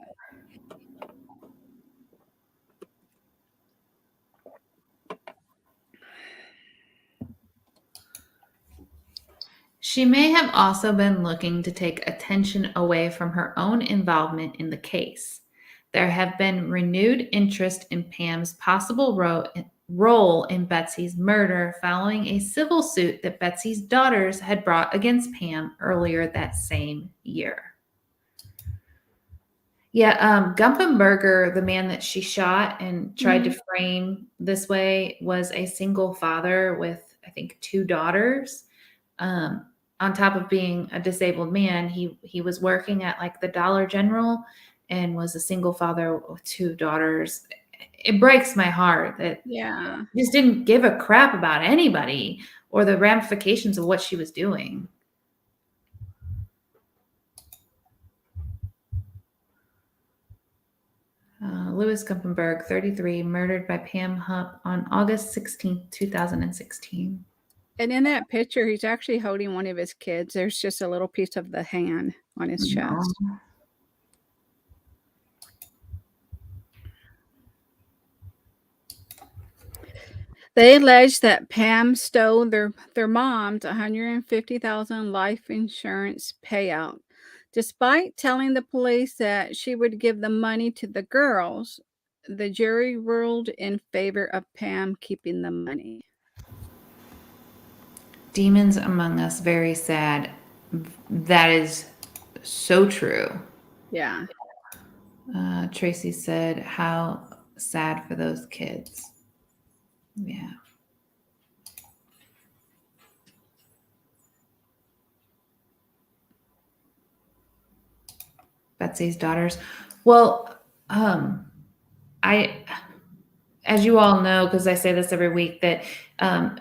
She may have also been looking to take attention away from her own involvement in the case. There have been renewed interest in Pam's possible role in Betsy's murder following a civil suit that Betsy's daughters had brought against Pam earlier that same year. Yeah, Gumpenberger, the man that she shot and tried to frame this way, was a single father with, I think, 2 daughters. On top of being a disabled man, he was working at like the Dollar General and was a single father with 2 daughters. It breaks my heart that he just didn't give a crap about anybody or the ramifications of what she was doing. Louis Gumpenberg, 33, murdered by Pam Hupp on August 16, 2016. And in that picture, he's actually holding one of his kids. There's just a little piece of the hand on his chest. They allege that Pam stole their mom's $150,000 life insurance payout. Despite telling the police that she would give the money to the girls, the jury ruled in favor of Pam keeping the money. Demons among us, very sad. That is so true. Yeah. Tracy said, how sad for those kids. Yeah. Betsy's daughters. Well, as you all know, because I say this every week, that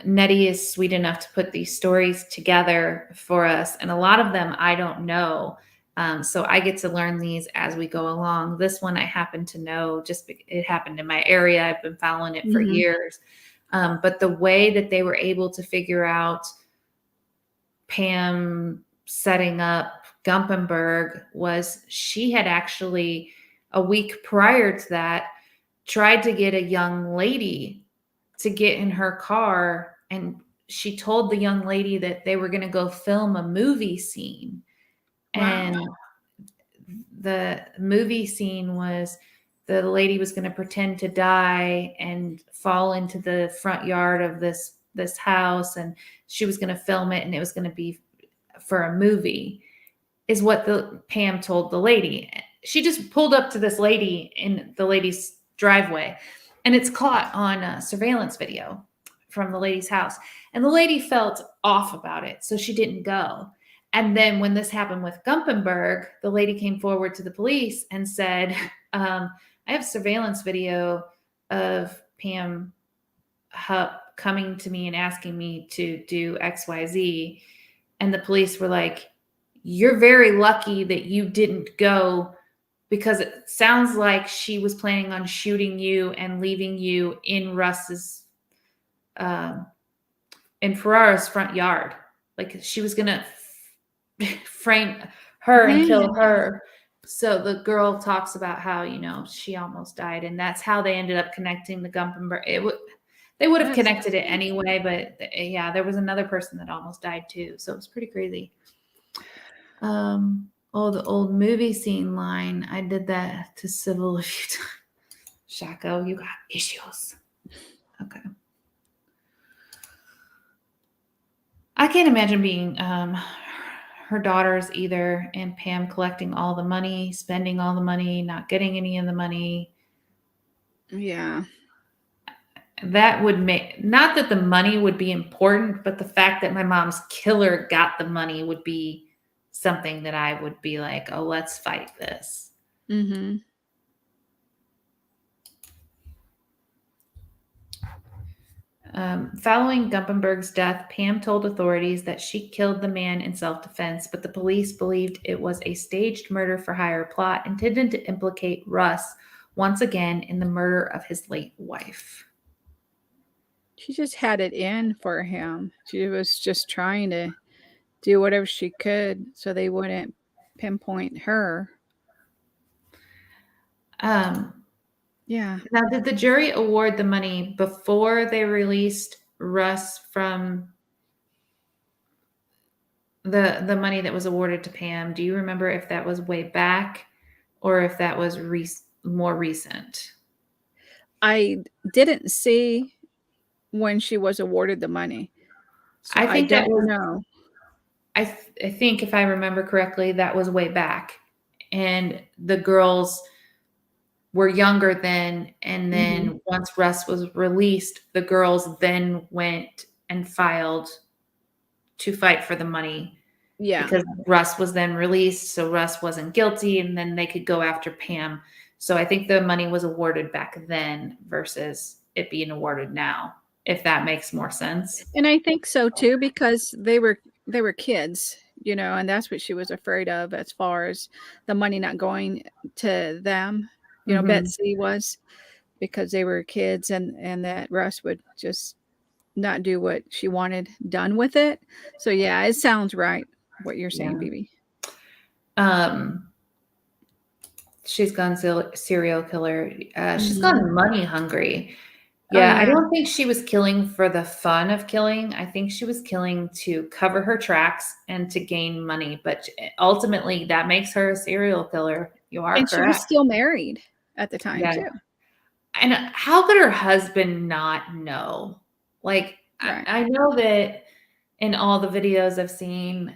Nettie is sweet enough to put these stories together for us. And a lot of them I don't know. So I get to learn these as we go along. This one I happen to know, just it happened in my area. I've been following it for years. But the way that they were able to figure out Pam setting up Gumpenberg was she had actually, a week prior to that, tried to get a young lady to get in her car, and she told the young lady that they were going to go film a movie scene. Wow. And the movie scene was the lady was going to pretend to die and fall into the front yard of this house, and she was going to film it, and it was going to be for a movie, is what Pam told the lady. She just pulled up to this lady in the lady's driveway, and it's caught on a surveillance video from the lady's house. And the lady felt off about it, so she didn't go. And then when this happened with Gumpenberg, the lady came forward to the police and said, I have surveillance video of Pam Hup coming to me and asking me to do XYZ. And the police were like, you're very lucky that you didn't go, because it sounds like she was planning on shooting you and leaving you in Russ's, in Ferrara's front yard. Like she was going to frame her and kill her. So the girl talks about how, she almost died, and that's how they ended up connecting the Gumpenberg. They would have connected it anyway, but yeah, there was another person that almost died too. So it was pretty crazy. The old movie scene line. I did that to Sybil a few times. Shaco, you got issues. Okay. I can't imagine being her daughters either, and Pam collecting all the money, spending all the money, not getting any of the money. Yeah. That would make, not that the money would be important, but the fact that my mom's killer got the money would be something that I would be like, oh, let's fight this. Mm-hmm. Following Gumpenberg's death, Pam told authorities that she killed the man in self-defense, but the police believed it was a staged murder for hire plot intended to implicate Russ once again in the murder of his late wife. She just had it in for him. She was just trying to do whatever she could so they wouldn't pinpoint her. Yeah. Now, did the jury award the money before they released Russ from the money that was awarded to Pam? Do you remember if that was way back or if that was more recent? I didn't see when she was awarded the money. So I think that was, no. I think if I remember correctly, that was way back. And the girls were younger then. And then once Russ was released, the girls then went and filed to fight for the money. Yeah. Because Russ was then released. So Russ wasn't guilty, and then they could go after Pam. So I think the money was awarded back then versus it being awarded now, if that makes more sense. And I think so too, because they were kids, and that's what she was afraid of as far as the money not going to them. Betsy was, because they were kids, and that Russ would just not do what she wanted done with it. So yeah, it sounds right what you're saying, Bibi. She's gone serial killer. She's gone money hungry. Yeah, I don't think she was killing for the fun of killing. I think she was killing to cover her tracks and to gain money. But ultimately, that makes her a serial killer. You are correct. And she was still married at the time too. And how could her husband not know? Like, right. I know that in all the videos I've seen,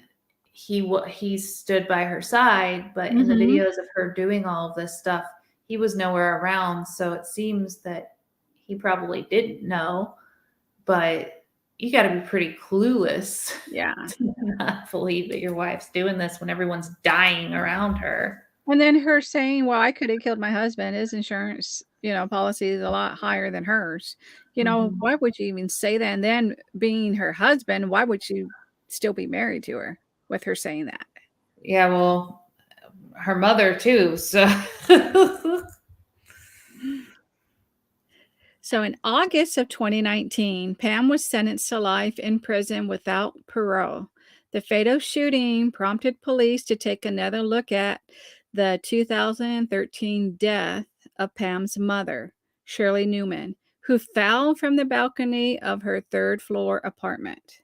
he stood by her side, but in the videos of her doing all of this stuff, he was nowhere around. So it seems that he probably didn't know, but you got to be pretty clueless. Yeah. To not believe that your wife's doing this when everyone's dying around her. And then her saying, well, I could have killed my husband. His insurance, policy is a lot higher than hers. Why would you even say that? And then being her husband, why would you still be married to her with her saying that? Yeah, well, her mother too. So So in August of 2019, Pam was sentenced to life in prison without parole. The fatal shooting prompted police to take another look at the 2013 death of Pam's mother, Shirley Newman, who fell from the balcony of her third-floor apartment.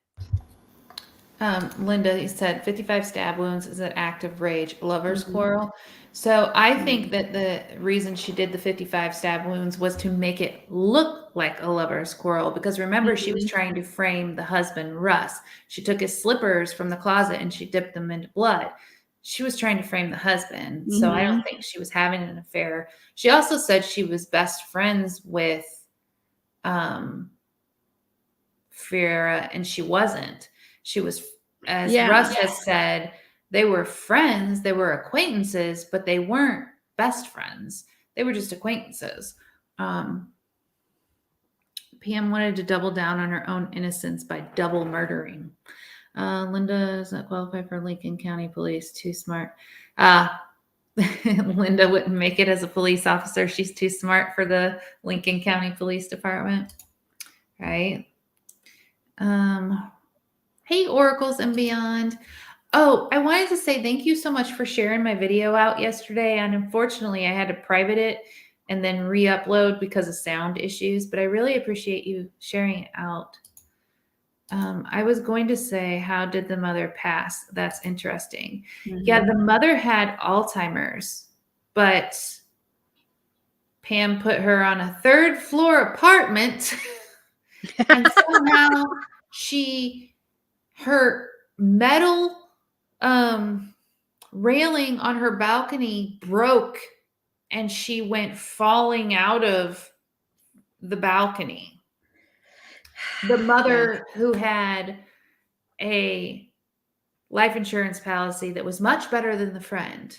Linda said 55 stab wounds is an act of rage, lover's quarrel. So I think that the reason she did the 55 stab wounds was to make it look like a lover's quarrel, because remember, she was trying to frame the husband, Russ. She took his slippers from the closet and she dipped them into blood. She was trying to frame the husband. So I don't think she was having an affair. She also said she was best friends with Ferrara, and she wasn't. She was, as Russ has said, they were friends, they were acquaintances, but they weren't best friends. They were just acquaintances. Pam wanted to double down on her own innocence by double murdering. Linda does not qualify for Lincoln County Police. Too smart. Linda wouldn't make it as a police officer. She's too smart for the Lincoln County Police Department. Right? Hey, Oracles and Beyond. Oh, I wanted to say thank you so much for sharing my video out yesterday. And unfortunately, I had to private it and then re-upload because of sound issues. But I really appreciate you sharing it out. I was going to say, how did the mother pass? That's interesting. Yeah, the mother had Alzheimer's, but Pam put her on a 3rd floor apartment and somehow her metal railing on her balcony broke and she went falling out of the balcony. The mother who had a life insurance policy that was much better than the friend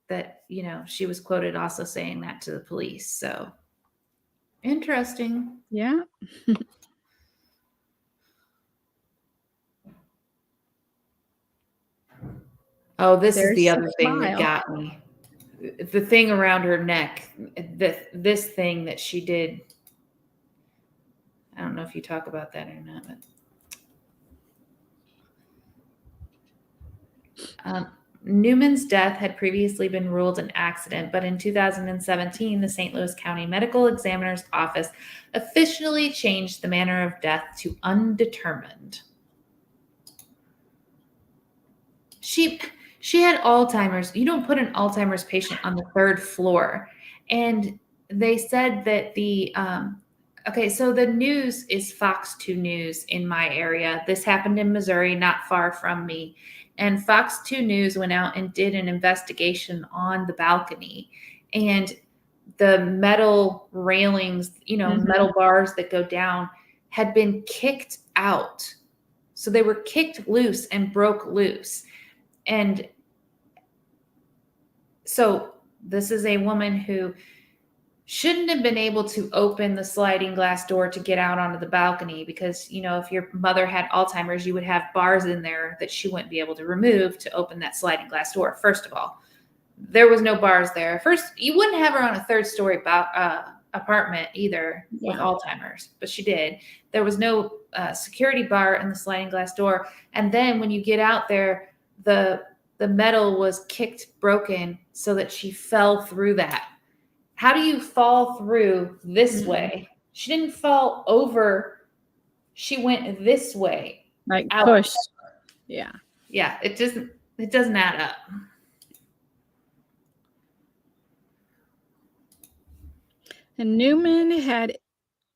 that, she was quoted also saying that to the police. So interesting. Yeah. Oh, this is the There's other a thing that smile. got me. The thing around her neck, this thing that she did. I don't know if you talk about that or not, but Newman's death had previously been ruled an accident, but in 2017, the St. Louis County Medical Examiner's Office officially changed the manner of death to undetermined. She had Alzheimer's. You don't put an Alzheimer's patient on the 3rd floor. And they said that so the news is Fox 2 News in my area. This happened in Missouri, not far from me. And Fox 2 News went out and did an investigation on the balcony. And the metal railings, metal bars that go down had been kicked out. So they were kicked loose and broke loose. And so this is a woman who shouldn't have been able to open the sliding glass door to get out onto the balcony because, if your mother had Alzheimer's, you would have bars in there that she wouldn't be able to remove to open that sliding glass door. First of all, there was no bars there. First, you wouldn't have her on a 3rd story apartment either with Alzheimer's, but she did. There was no security bar in the sliding glass door. And then when you get out there, the metal was broken so that she fell through that. How do you fall through this way? She didn't fall over. She went this way. Like out. push. Yeah. Yeah. It doesn't add up. And Newman had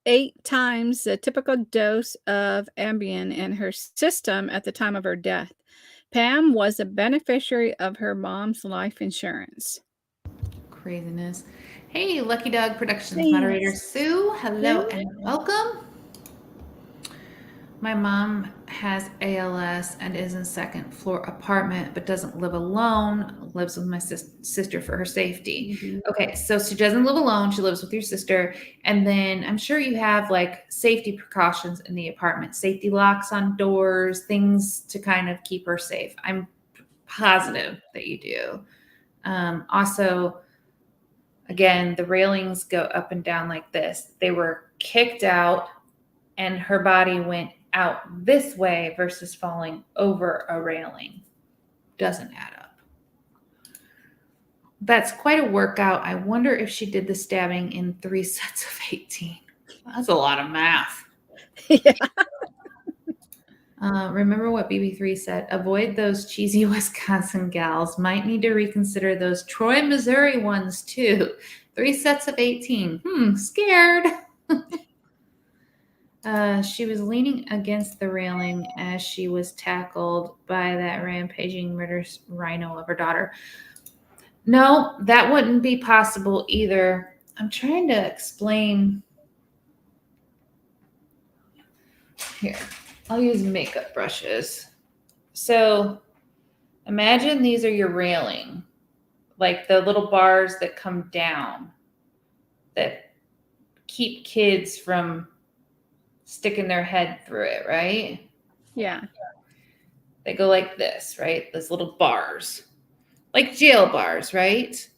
8 times the typical dose of Ambien in her system at the time of her death. Pam was a beneficiary of her mom's life insurance. Craziness. Hey, Lucky Dog Productions Thanks. moderator Sue. Hello Sue. and welcome. My mom has ALS and is in 2nd floor apartment, but doesn't live alone, lives with my sister for her safety. Okay, so she doesn't live alone. She lives with your sister. And then I'm sure you have like safety precautions in the apartment, safety locks on doors, things to kind of keep her safe. I'm positive that you do. Also, again, the railings go up and down like this. They were kicked out and her body went out this way versus falling over a railing. Doesn't add up. That's quite a workout. I wonder if she did the stabbing in 3 sets of 18. That's a lot of math. Yeah. Remember what BB3 said? Avoid those cheesy Wisconsin gals. Might need to reconsider those Troy, Missouri ones too. 3 sets of 18. Scared. She was leaning against the railing as she was tackled by that rampaging murderous rhino of her daughter. No, that wouldn't be possible either. I'm trying to explain. Here, I'll use makeup brushes. So imagine these are your railing, like the little bars that come down that keep kids from sticking their head through it, right? Yeah. They go like this, right? Those little bars, like jail bars, right?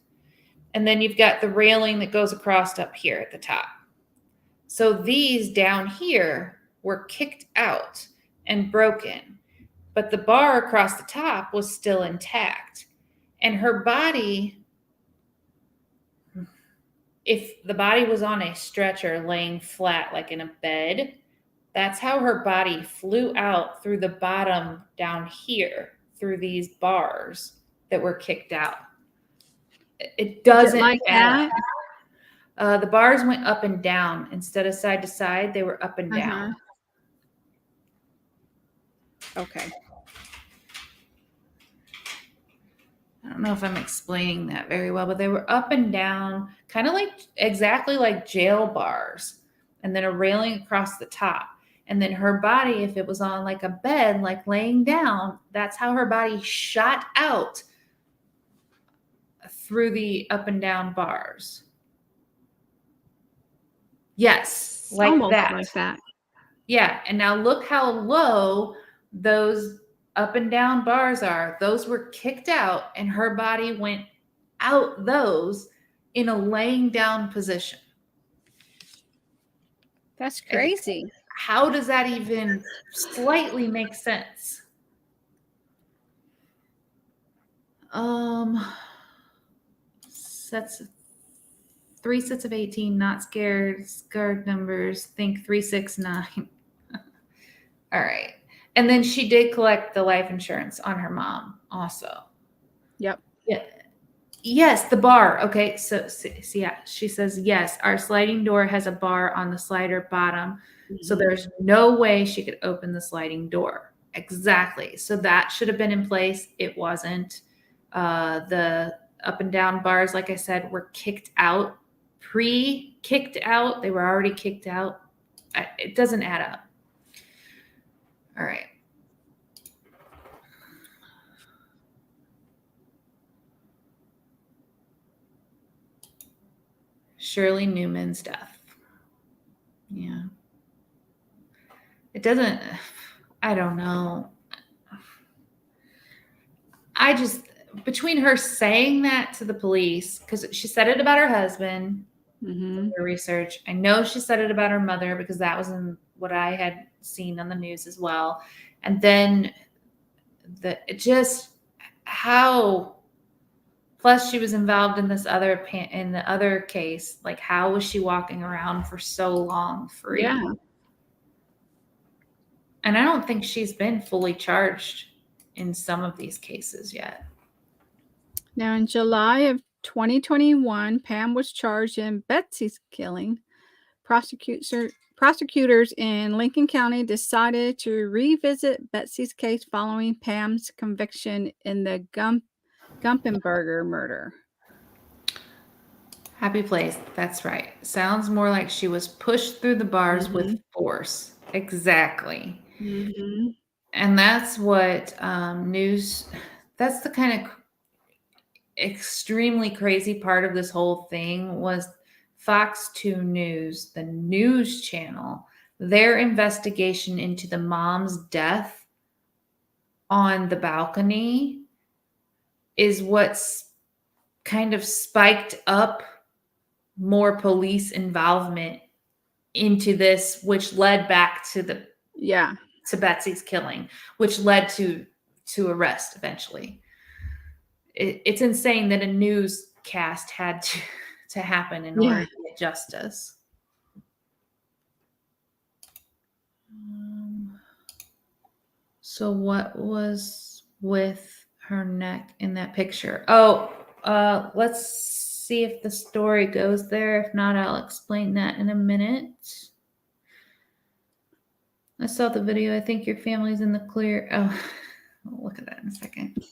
And then you've got the railing that goes across up here at the top. So these down here were kicked out and broken, but the bar across the top was still intact. And her body, if the body was on a stretcher laying flat like in a bed, that's how her body flew out through the bottom down here through these bars that were kicked out. It doesn't like add that? up. The bars went up and down instead of side to side. They were up and down. Okay. I don't know if I'm explaining that very well, but they were up and down, kind of like exactly like jail bars, and then a railing across the top. And then her body, if it was on like a bed, like laying down, that's how her body shot out through the up and down bars. Yes, like Almost that. like that. Yeah. And now look how low those up and down bars are. Those were kicked out, and her body went out those in a laying down position. That's crazy. How does that even slightly make sense? Sets 3 sets of 18, not scared, scared numbers, think 369. All right. And then she did collect the life insurance on her mom also. Yep. Yeah. Yes, the bar. Okay. So yeah, she says, yes, our sliding door has a bar on the slider bottom. So there's no way she could open the sliding door. Exactly. So that should have been in place. It wasn't. The up and down bars, like I said, were kicked out, pre-kicked out. They were already kicked out. It doesn't add up. All right. Shirley Newman's death. Yeah. It doesn't, I don't know. I just, between her saying that to the police, because she said it about her husband, her research. I know she said it about her mother because that was in what I had seen on the news as well. And then plus she was involved in this in the other case. Like, how was she walking around for so long free? Yeah. And I don't think she's been fully charged in some of these cases yet. Now, in July of 2021, Pam was charged in Betsy's killing. Prosecutors in Lincoln County decided to revisit Betsy's case following Pam's conviction in the Gumpenberger murder. Happy place. That's right. Sounds more like she was pushed through the bars with force. Exactly. And that's what that's the kind of extremely crazy part of this whole thing was Fox 2 News, the news channel, their investigation into the mom's death on the balcony is what's kind of spiked up more police involvement into this, which led back to to Betsy's killing, which led to arrest eventually. It's insane that a newscast had to happen in order to get justice. So what was with her neck in that picture? Let's see if the story goes there. If not, I'll explain that in a minute. I saw the video. I think your family's in the clear. Oh, I'll look at that in a second.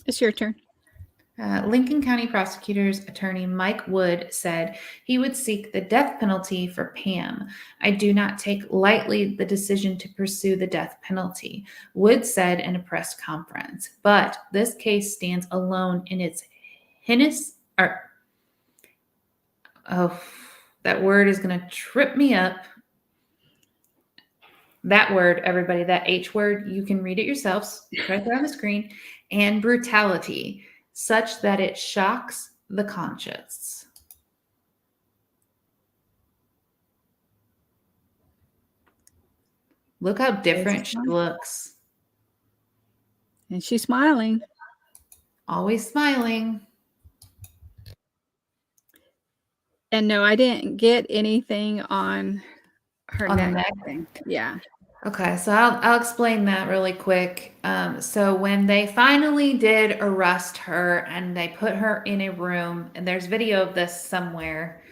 It's your turn. Lincoln County Prosecutor's Attorney Mike Wood said he would seek the death penalty for Pam. I do not take lightly the decision to pursue the death penalty, Wood said in a press conference. But this case stands alone in its heinous. Oh, that word is going to trip me up. That word, everybody, that H word, you can read it yourselves. It's right there on the screen. And brutality, such that it shocks the conscience. Look how different she looks. And she's smiling. Always smiling. And no, I didn't get anything on her On the neck. neck? Yeah. Okay, so I'll explain that really quick. So when they finally did arrest her and they put her in a room, and there's video of this somewhere,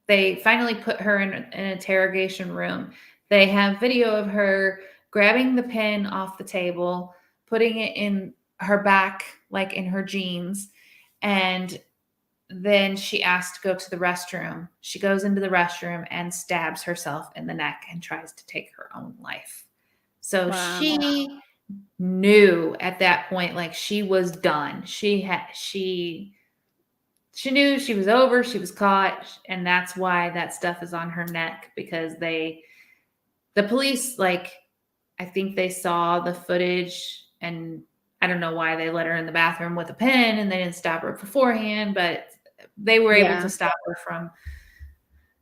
they finally put her in an interrogation room. They have video of her grabbing the pen off the table, putting it in her back, like in her jeans, and then she asked to go to the restroom. She goes into the restroom and stabs herself in the neck and tries to take her own life. So she knew at that point, like she was done. She knew she was over. She was caught. And that's why that stuff is on her neck, because the police, like, I think they saw the footage, and I don't know why they let her in the bathroom with a pen and they didn't stop her beforehand, but they were able to stop her from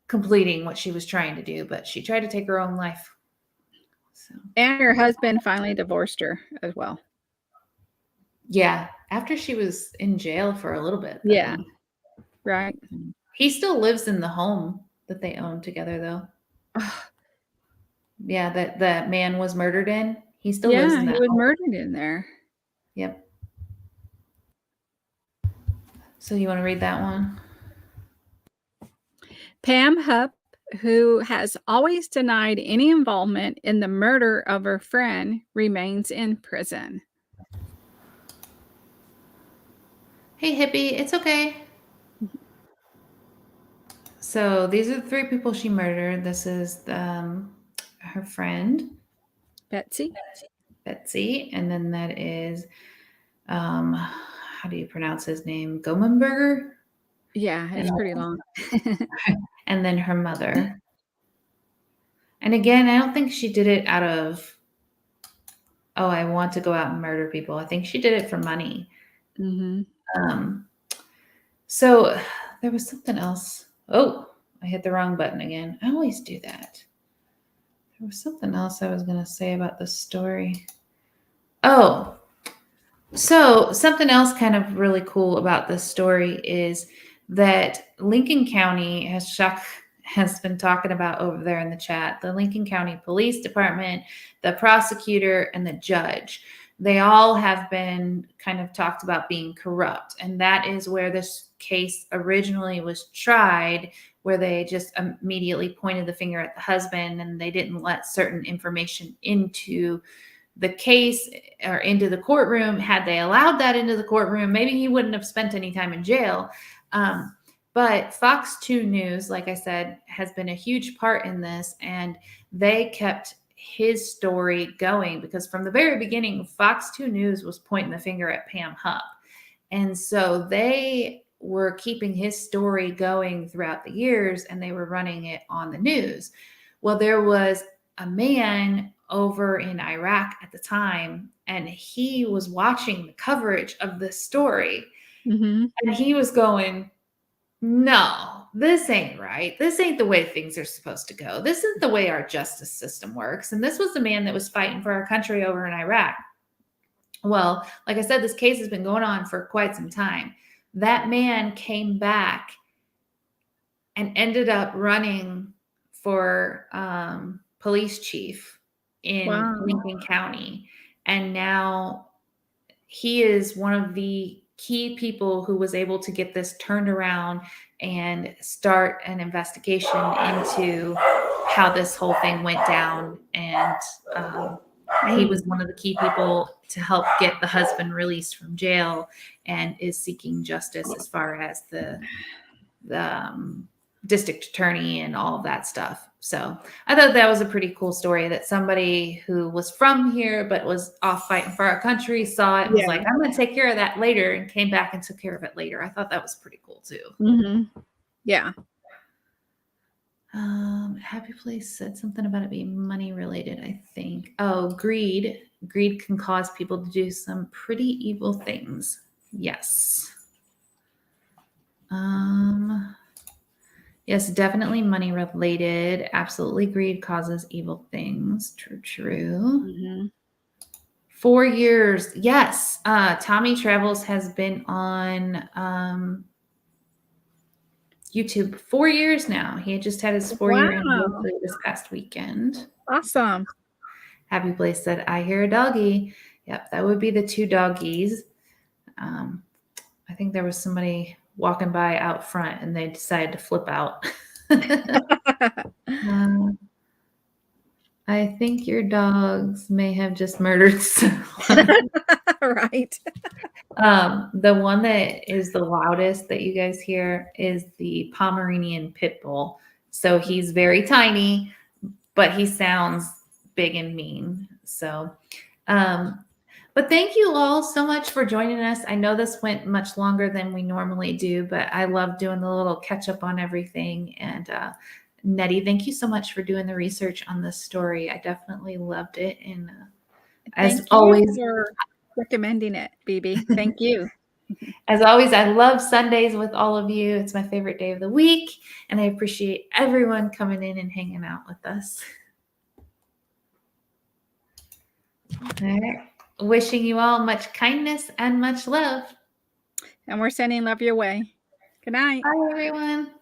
completing what she was trying to do, but she tried to take her own life. So. And her husband finally divorced her as well. Yeah, after she was in jail for a little bit. Yeah, right. He still lives in the home that they own together, though. Yeah, that the man was murdered in. He still lives in that he was home. murdered in there. Yep. So you want to read that one? Pam Hup, who has always denied any involvement in the murder of her friend, remains in prison. Hey, hippie, it's okay. So these are the 3 people she murdered. This is her friend, Betsy, and then that is, how do you pronounce his name? Gomenberger? Yeah, it's pretty long. And then her mother. And again, I don't think she did it out of, oh, I want to go out and murder people. I think she did it for money. Mm-hmm. So there was something else. Oh, I hit the wrong button again. I always do that. There was something else I was going to say about this story. Oh, so something else kind of really cool about this story is that Lincoln County has been talking about over there in the chat, the Lincoln County Police Department, the prosecutor, and the judge. They all have been kind of talked about being corrupt. And that is where this case originally was tried, where they just immediately pointed the finger at the husband and they didn't let certain information into the case or into the courtroom. Had they allowed that into the courtroom, maybe he wouldn't have spent any time in jail. But Fox 2 News, like I said, has been a huge part in this, and they kept his story going because from the very beginning, Fox 2 News was pointing the finger at Pam Hup. And so they were keeping his story going throughout the years, and they were running it on the news. Well, there was a man over in Iraq at the time, and he was watching the coverage of this story. Mm-hmm. And he was going, no, this ain't right. This ain't the way things are supposed to go. This isn't the way our justice system works. And this was the man that was fighting for our country over in Iraq. Well, like I said, this case has been going on for quite some time. That man came back and ended up running for police chief in Lincoln County. And now he is one of the key people who was able to get this turned around and start an investigation into how this whole thing went down. And he was one of the key people to help get the husband released from jail and is seeking justice as far as the district attorney and all of that stuff. So I thought that was a pretty cool story that somebody who was from here but was off fighting for our country saw it and was like, I'm going to take care of that later, and came back and took care of it later. I thought that was pretty cool too. Mm-hmm. Yeah. Happy Place said something about it being money related, I think. Oh, greed. Greed can cause people to do some pretty evil things. Yes. Yes, definitely money related. Absolutely, greed causes evil things. True, true. Mm-hmm. 4 years. Yes. Tommy Travels has been on YouTube 4 years now. He just had his 4-year anniversary this past weekend. Awesome. Happy Place said, I hear a doggy. Yep, that would be the 2 doggies. I think there was somebody walking by out front and they decided to flip out. I think your dogs may have just murdered someone. Right. The one that is the loudest that you guys hear is the Pomeranian pit bull. So he's very tiny, but he sounds big and mean. So, but thank you all so much for joining us. I know this went much longer than we normally do, but I love doing the little catch up on everything. And Nettie, thank you so much for doing the research on this story. I definitely loved it. And as always, for recommending it, BB. Thank you. As always, I love Sundays with all of you. It's my favorite day of the week, and I appreciate everyone coming in and hanging out with us. All right. Wishing you all much kindness and much love. And we're sending love your way. Good night. Bye, everyone.